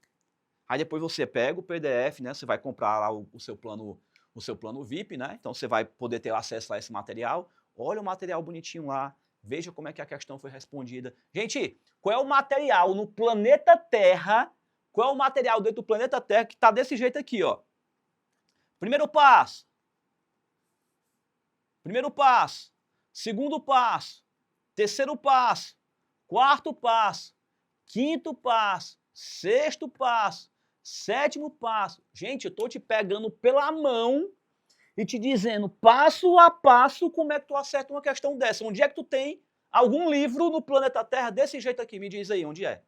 Aí depois você pega o PDF, né? Você vai comprar lá o seu plano VIP, né? Então você vai poder ter acesso a esse material. Olha o material bonitinho lá, veja como é que a questão foi respondida. Gente, qual é o material no planeta Terra? Qual é o material dentro do planeta Terra que está desse jeito aqui, ó? Primeiro passo. Primeiro passo. Segundo passo. Terceiro passo. Quarto passo. Quinto passo. Sexto passo. Sétimo passo. Gente, eu estou te pegando pela mão e te dizendo passo a passo como é que tu acerta uma questão dessa. Onde é que tu tem algum livro no planeta Terra desse jeito aqui? Me diz aí, onde é?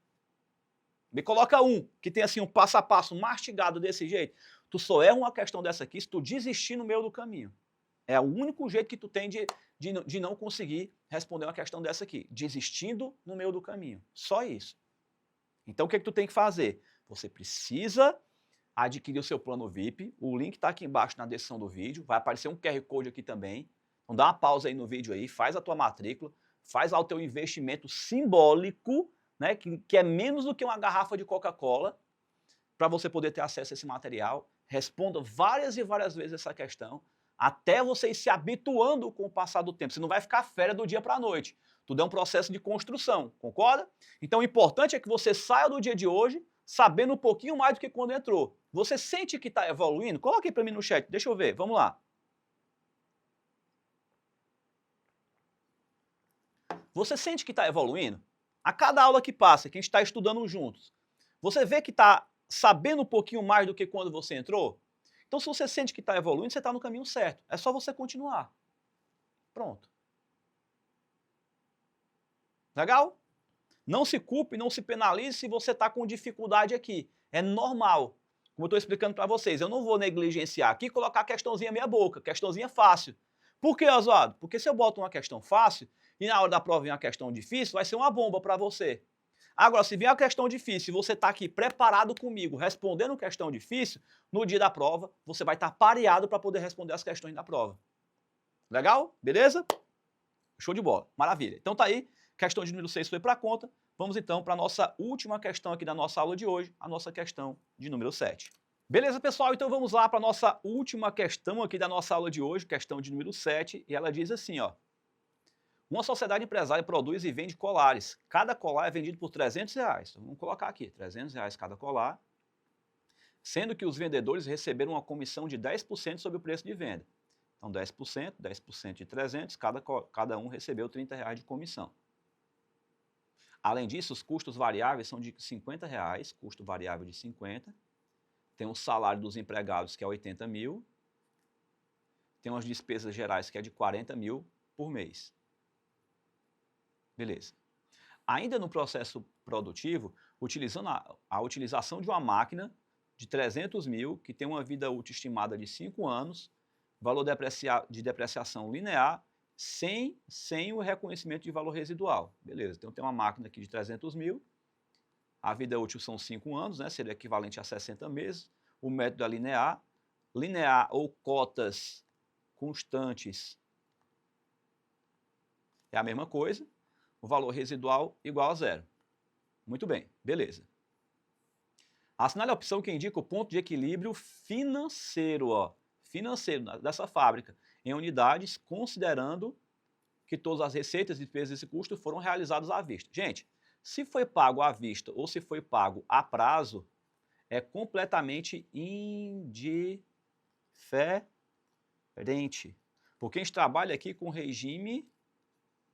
Me coloca um que tem assim um passo a passo mastigado desse jeito. Tu só erra uma questão dessa aqui se tu desistir no meio do caminho. É o único jeito que tu tem de não conseguir responder uma questão dessa aqui. Desistindo no meio do caminho. Só isso. Então o que tu tem que fazer? Você precisa adquirir o seu plano VIP. O link está aqui embaixo na descrição do vídeo. Vai aparecer um QR Code aqui também. Então dá uma pausa aí no vídeo aí, faz a tua matrícula, faz lá o teu investimento simbólico, né, que é menos do que uma garrafa de Coca-Cola, para você poder ter acesso a esse material. Responda várias e várias vezes essa questão, até você ir se habituando com o passar do tempo. Você não vai ficar férias do dia para a noite. Tudo é um processo de construção, concorda? Então o importante é que você saia do dia de hoje sabendo um pouquinho mais do que quando entrou. Você sente que está evoluindo? Coloque aí para mim no chat, deixa eu ver, vamos lá. Você sente que está evoluindo? A cada aula que passa, que a gente está estudando juntos, você vê que está sabendo um pouquinho mais do que quando você entrou? Então, se você sente que está evoluindo, você está no caminho certo. É só você continuar. Pronto. Legal? Não se culpe, não se penalize se você está com dificuldade aqui. É normal. Como eu estou explicando para vocês, eu não vou negligenciar aqui e colocar a questãozinha meia boca, questãozinha fácil. Por que, Oswaldo? Porque se eu boto uma questão fácil e na hora da prova vem uma questão difícil, vai ser uma bomba para você. Agora, se vier uma questão difícil e você está aqui preparado comigo, respondendo questão difícil, no dia da prova, você vai estar pareado para poder responder as questões da prova. Legal? Beleza? Show de bola. Maravilha. Então tá aí, questão de número 6 foi para conta. Vamos então para a nossa última questão aqui da nossa aula de hoje, a nossa questão de número 7. Beleza, pessoal? Então vamos lá para a nossa última questão aqui da nossa aula de hoje, questão de número 7, e ela diz assim, ó. Uma sociedade empresária produz e vende colares. Cada colar é vendido por R$300. Vamos colocar aqui, R$300 cada colar, sendo que os vendedores receberam uma comissão de 10% sobre o preço de venda. Então 10% de 300, cada um recebeu R$30 de comissão. Além disso, os custos variáveis são de R$50, custo variável de 50. Tem o salário dos empregados, que é 80 mil. Tem umas despesas gerais, que é de 40 mil por mês. Beleza. Ainda no processo produtivo, utilizando a utilização de uma máquina de 300 mil, que tem uma vida útil estimada de 5 anos, valor de depreciação linear, sem o reconhecimento de valor residual. Beleza, então tem uma máquina aqui de 300 mil, a vida útil são 5 anos, né, seria equivalente a 60 meses, o método é linear ou cotas constantes é a mesma coisa, o valor residual igual a 0. Muito bem, beleza. Assinale a opção que indica o ponto de equilíbrio financeiro, ó, financeiro dessa fábrica, em unidades, considerando que todas as receitas, despesas e custos foram realizados à vista. Gente, se foi pago à vista ou se foi pago a prazo, é completamente indiferente. Porque a gente trabalha aqui com regime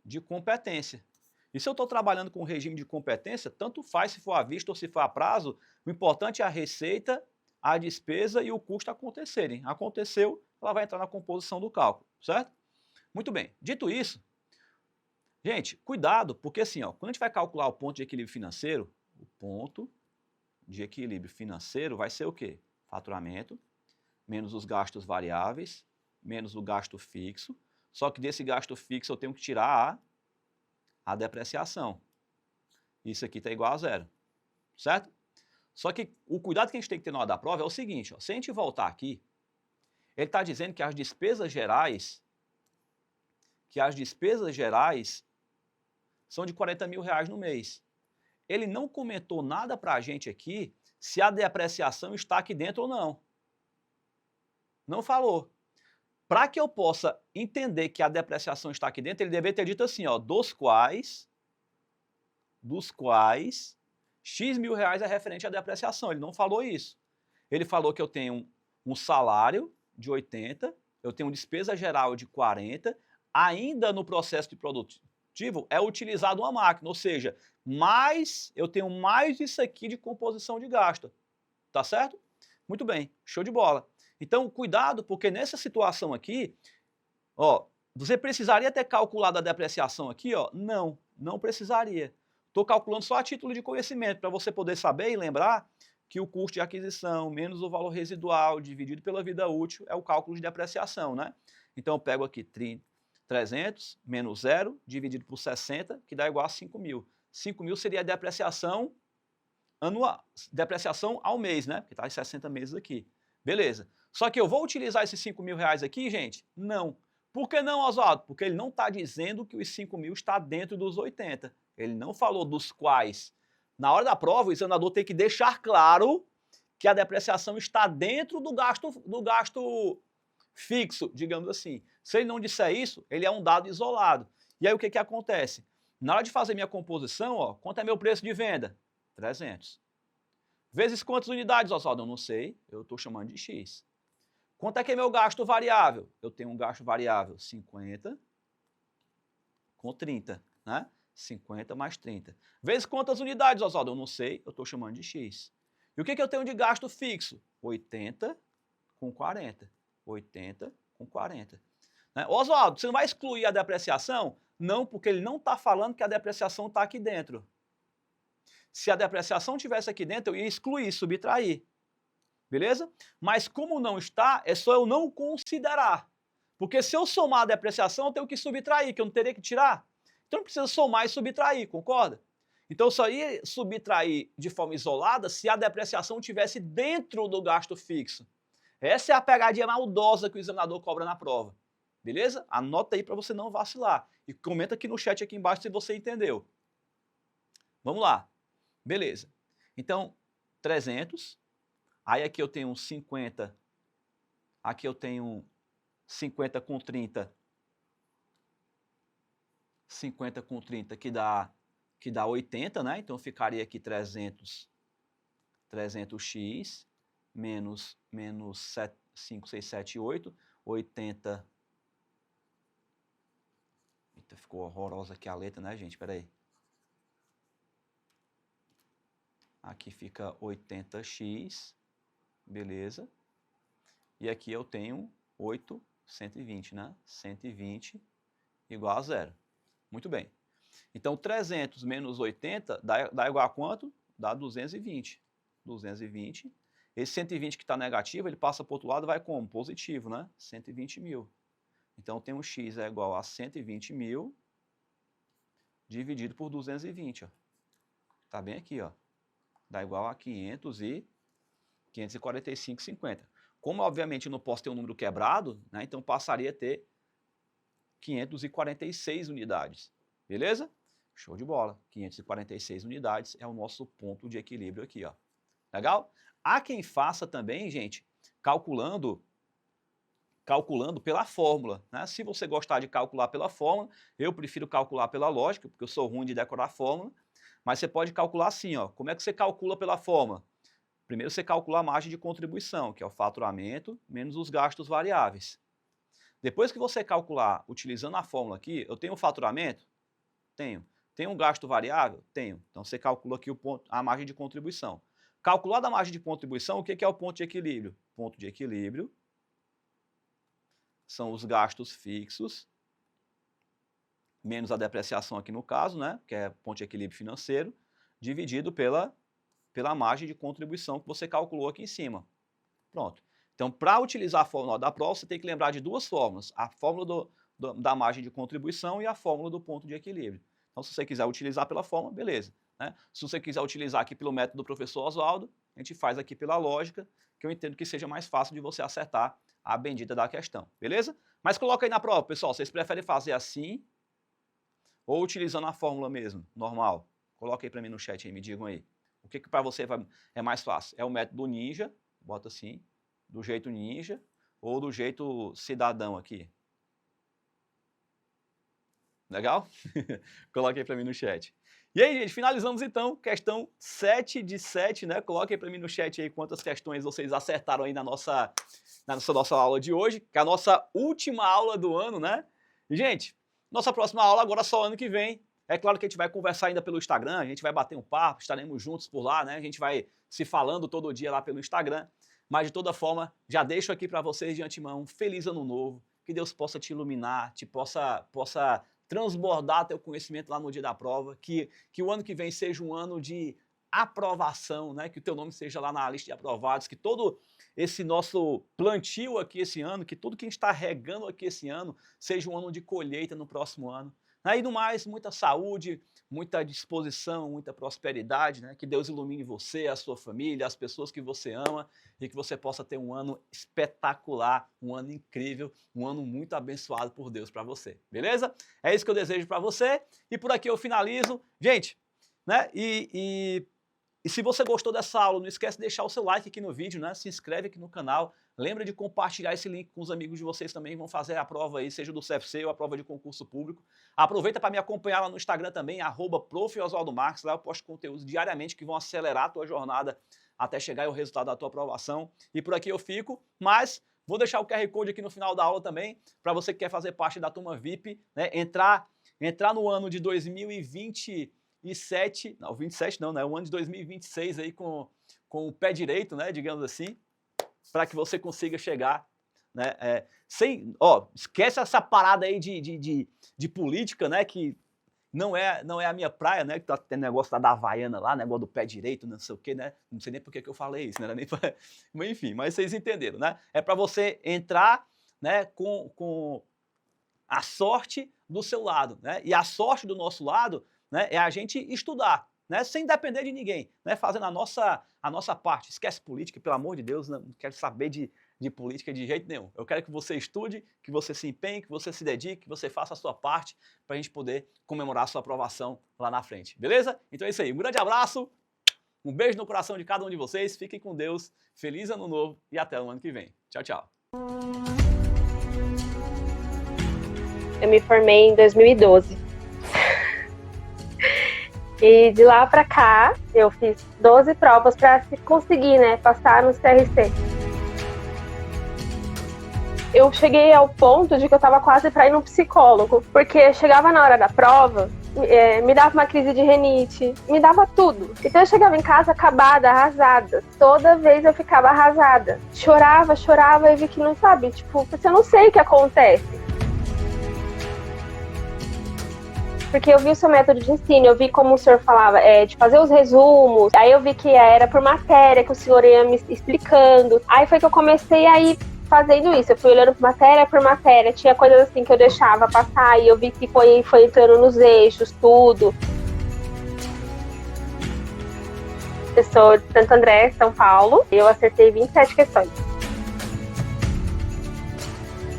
de competência. E se eu estou trabalhando com regime de competência, tanto faz se for à vista ou se for a prazo, o importante é a receita, a despesa e o custo acontecerem. Aconteceu, ela vai entrar na composição do cálculo, certo? Muito bem. Dito isso, gente, cuidado, porque assim, ó, quando a gente vai calcular o ponto de equilíbrio financeiro, o ponto de equilíbrio financeiro vai ser o quê? Faturamento, menos os gastos variáveis, menos o gasto fixo, só que desse gasto fixo eu tenho que tirar a depreciação. Isso aqui está igual a zero, certo? Só que o cuidado que a gente tem que ter na hora da prova é o seguinte, ó, se a gente voltar aqui, ele está dizendo que as despesas gerais são de 40 mil reais no mês. Ele não comentou nada para a gente aqui se a depreciação está aqui dentro ou não. Não falou. Para que eu possa entender que a depreciação está aqui dentro, ele deveria ter dito assim, ó, dos quais X mil reais é referente à depreciação. Ele não falou isso. Ele falou que eu tenho um salário de 80, eu tenho despesa geral de 40, ainda no processo de produtivo é utilizado uma máquina, ou seja, eu tenho mais isso aqui de composição de gasto. Tá certo? Muito bem, show de bola. Então, cuidado, porque nessa situação aqui, ó, você precisaria ter calculado a depreciação aqui, ó? Não, não precisaria. Estou calculando só a título de conhecimento, para você poder saber e lembrar que o custo de aquisição menos o valor residual dividido pela vida útil é o cálculo de depreciação, né? Então, eu pego aqui 300 menos 0 dividido por 60, que dá igual a 5 mil. 5 mil seria a depreciação anual, depreciação ao mês, né? Porque está em 60 meses aqui. Beleza. Só que eu vou utilizar esses 5 mil reais aqui, gente? Não. Por que não, Oswaldo? Porque ele não está dizendo que os 5 mil está dentro dos 80. Ele não falou dos quais. Na hora da prova, o examinador tem que deixar claro que a depreciação está dentro do gasto fixo, digamos assim. Se ele não disser isso, ele é um dado isolado. E aí o que acontece? Na hora de fazer minha composição, ó, quanto é meu preço de venda? 300. Vezes quantas unidades, Oswaldo? Eu não sei, eu estou chamando de X. Quanto é que é meu gasto variável? Eu tenho um gasto variável 50 com 30, né? 50 mais 30. Vezes quantas unidades, Oswaldo? Eu não sei, eu estou chamando de X. E o que eu tenho de gasto fixo? 80 com 40. 80 com 40. Né? Oswaldo, você não vai excluir a depreciação? Não, porque ele não está falando que a depreciação está aqui dentro. Se a depreciação estivesse aqui dentro, eu ia excluir, subtrair. Beleza? Mas como não está, é só eu não considerar. Porque se eu somar a depreciação, eu tenho que subtrair, que eu não teria que tirar. Então não precisa somar e subtrair, concorda? Então eu só ia subtrair de forma isolada se a depreciação estivesse dentro do gasto fixo. Essa é a pegadinha maldosa que o examinador cobra na prova. Beleza? Anota aí para você não vacilar. E comenta aqui no chat aqui embaixo se você entendeu. Vamos lá. Beleza. Então, 300. Aí aqui eu tenho 50. Aqui eu tenho 50 com 30. 50 com 30 que dá 80, né? Então ficaria aqui 300x menos 5, 6, 7, 8. 80. Eita, ficou horrorosa aqui a letra, né, gente? Espera aí. Aqui fica 80x, beleza. E aqui eu tenho 120, né? 120 igual a zero. Muito bem. Então, 300 menos 80 dá igual a quanto? Dá 220. 220. Esse 120 que está negativo, ele passa para o outro lado e vai como? Positivo, né? 120 mil. Então, tem um x é igual a 120 mil dividido por 220. Está bem aqui, ó. Dá igual a 545,50. Como, obviamente, eu não posso ter um número quebrado, né, então passaria a ter 546 unidades. Beleza? Show de bola. 546 unidades é o nosso ponto de equilíbrio aqui, ó. Legal? Há quem faça também, gente, calculando pela fórmula, né? Se você gostar de calcular pela fórmula, eu prefiro calcular pela lógica, porque eu sou ruim de decorar a fórmula, mas você pode calcular assim, ó. Como é que você calcula pela fórmula? Primeiro você calcula a margem de contribuição, que é o faturamento menos os gastos variáveis. Depois que você calcular, utilizando a fórmula aqui, eu tenho o faturamento? Tenho. Tenho um gasto variável? Tenho. Então você calcula aqui a margem de contribuição. Calculada a margem de contribuição, o que é o ponto de equilíbrio? Ponto de equilíbrio são os gastos fixos, menos a depreciação aqui no caso, né, que é ponto de equilíbrio financeiro, dividido pela margem de contribuição que você calculou aqui em cima. Pronto. Então, para utilizar a fórmula da prova, você tem que lembrar de duas fórmulas, a fórmula da margem de contribuição e a fórmula do ponto de equilíbrio. Então, se você quiser utilizar pela fórmula, beleza. Né? Se você quiser utilizar aqui pelo método do professor Oswaldo, a gente faz aqui pela lógica, que eu entendo que seja mais fácil de você acertar a bendita da questão, beleza? Mas coloca aí na prova, pessoal, vocês preferem fazer assim ou utilizando a fórmula mesmo, normal? Coloca aí para mim no chat aí, me digam aí. O que para você é mais fácil? É o método ninja, bota assim, do jeito ninja, ou do jeito cidadão aqui? Legal? Coloca aí para mim no chat. E aí, gente, finalizamos então, questão 7 de 7, né? Coloque aí para mim no chat aí quantas questões vocês acertaram aí na nossa aula de hoje, que é a nossa última aula do ano, né? E, gente, nossa próxima aula agora só ano que vem. É claro que a gente vai conversar ainda pelo Instagram, a gente vai bater um papo, estaremos juntos por lá, né? A gente vai se falando todo dia lá pelo Instagram. Mas, de toda forma, já deixo aqui para vocês de antemão um feliz ano novo, que Deus possa te iluminar, possa transbordar teu conhecimento lá no dia da prova, que o ano que vem seja um ano de aprovação, né? Que o teu nome seja lá na lista de aprovados, que todo esse nosso plantio aqui esse ano, que tudo que a gente está regando aqui esse ano, seja um ano de colheita no próximo ano. E no mais, muita saúde, muita disposição, muita prosperidade, né? Que Deus ilumine você, a sua família, as pessoas que você ama e que você possa ter um ano espetacular, um ano incrível, um ano muito abençoado por Deus para você, beleza? É isso que eu desejo para você e por aqui eu finalizo. Gente, né? E se você gostou dessa aula, não esquece de deixar o seu like aqui no vídeo, né? Se inscreve aqui no canal. Lembra de compartilhar esse link com os amigos de vocês também que vão fazer a prova aí, seja do CFC ou a prova de concurso público. Aproveita para me acompanhar lá no Instagram também, @prof.oswaldomarques. Lá eu posto conteúdos diariamente que vão acelerar a tua jornada até chegar ao resultado da tua aprovação. E por aqui eu fico, mas vou deixar o QR Code aqui no final da aula também, para você que quer fazer parte da turma VIP, né? Entrar no ano de 2027, não, 27 não, né? O ano de 2026 aí com o pé direito, né? Digamos assim, para que você consiga chegar, né? Esquece essa parada aí de política, né? Que não é a minha praia, né? Que tá tendo negócio lá da Havaiana lá, negócio do pé direito, não sei o quê, né? Não sei nem por que eu falei isso, né? Nem pra... Mas enfim, mas vocês entenderam, né? É para você entrar, né? Com a sorte do seu lado, né? E a sorte do nosso lado, né? É a gente estudar, né, sem depender de ninguém, né, fazendo a nossa parte. Esquece política, pelo amor de Deus, não quero saber de política de jeito nenhum. Eu quero que você estude, que você se empenhe, que você se dedique, que você faça a sua parte para a gente poder comemorar a sua aprovação lá na frente, beleza? Então é isso aí, um grande abraço, um beijo no coração de cada um de vocês, fiquem com Deus, feliz ano novo e até o ano que vem. Tchau, tchau. Eu me formei em 2012. E de lá pra cá, eu fiz 12 provas pra conseguir, né, passar no CRC. Eu cheguei ao ponto de que eu tava quase pra ir no psicólogo, porque chegava na hora da prova, me dava uma crise de rinite, me dava tudo. Então eu chegava em casa acabada, arrasada. Toda vez eu ficava arrasada. Chorava e vi que não sabe, tipo, você não sei o que acontece. Porque eu vi o seu método de ensino, eu vi como o senhor falava, de fazer os resumos, aí eu vi que era por matéria, que o senhor ia me explicando. Aí foi que eu comecei a ir fazendo isso, eu fui olhando por matéria, tinha coisas assim que eu deixava passar, e eu vi que foi entrando nos eixos, tudo. Eu sou de Santo André, São Paulo, eu acertei 27 questões.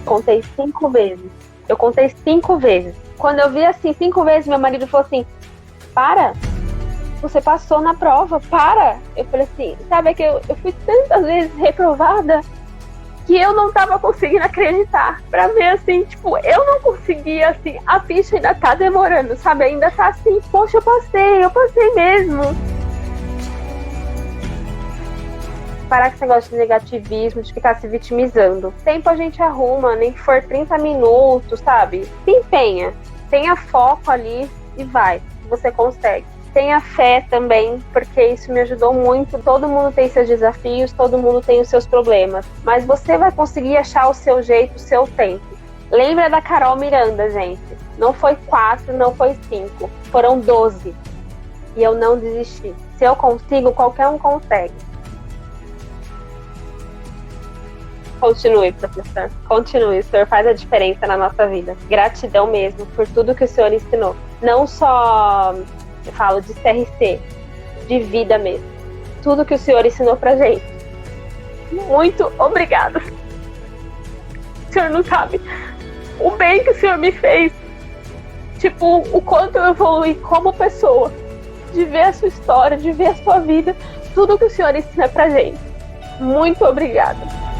Contei 5 vezes. Eu contei 5 vezes. Quando eu vi assim 5 vezes, meu marido falou assim, para, você passou na prova, para! Eu falei assim, sabe que eu fui tantas vezes reprovada que eu não tava conseguindo acreditar. Pra ver assim, tipo, eu não conseguia, assim, a ficha ainda tá demorando, sabe? Ainda tá assim, poxa, eu passei mesmo. Parar com esse negócio de negativismo, de ficar se vitimizando. Tempo a gente arruma, nem que for 30 minutos, sabe? Se empenha, tenha foco ali e vai, você consegue. Tenha fé também, porque isso me ajudou muito. Todo mundo tem seus desafios, todo mundo tem os seus problemas, mas você vai conseguir achar o seu jeito, o seu tempo. Lembra da Carol Miranda, gente? Não foi 4, não foi 5, foram 12. E eu não desisti. Se eu consigo, qualquer um consegue. Continue, professor. Continue. O senhor faz a diferença na nossa vida. Gratidão mesmo por tudo que o senhor ensinou. Não só, eu falo de CRC, de vida mesmo. Tudo que o senhor ensinou pra gente. Muito obrigada. O senhor não sabe o bem que o senhor me fez. Tipo, o quanto eu evolui como pessoa. De ver a sua história, de ver a sua vida. Tudo que o senhor ensina pra gente. Muito obrigada.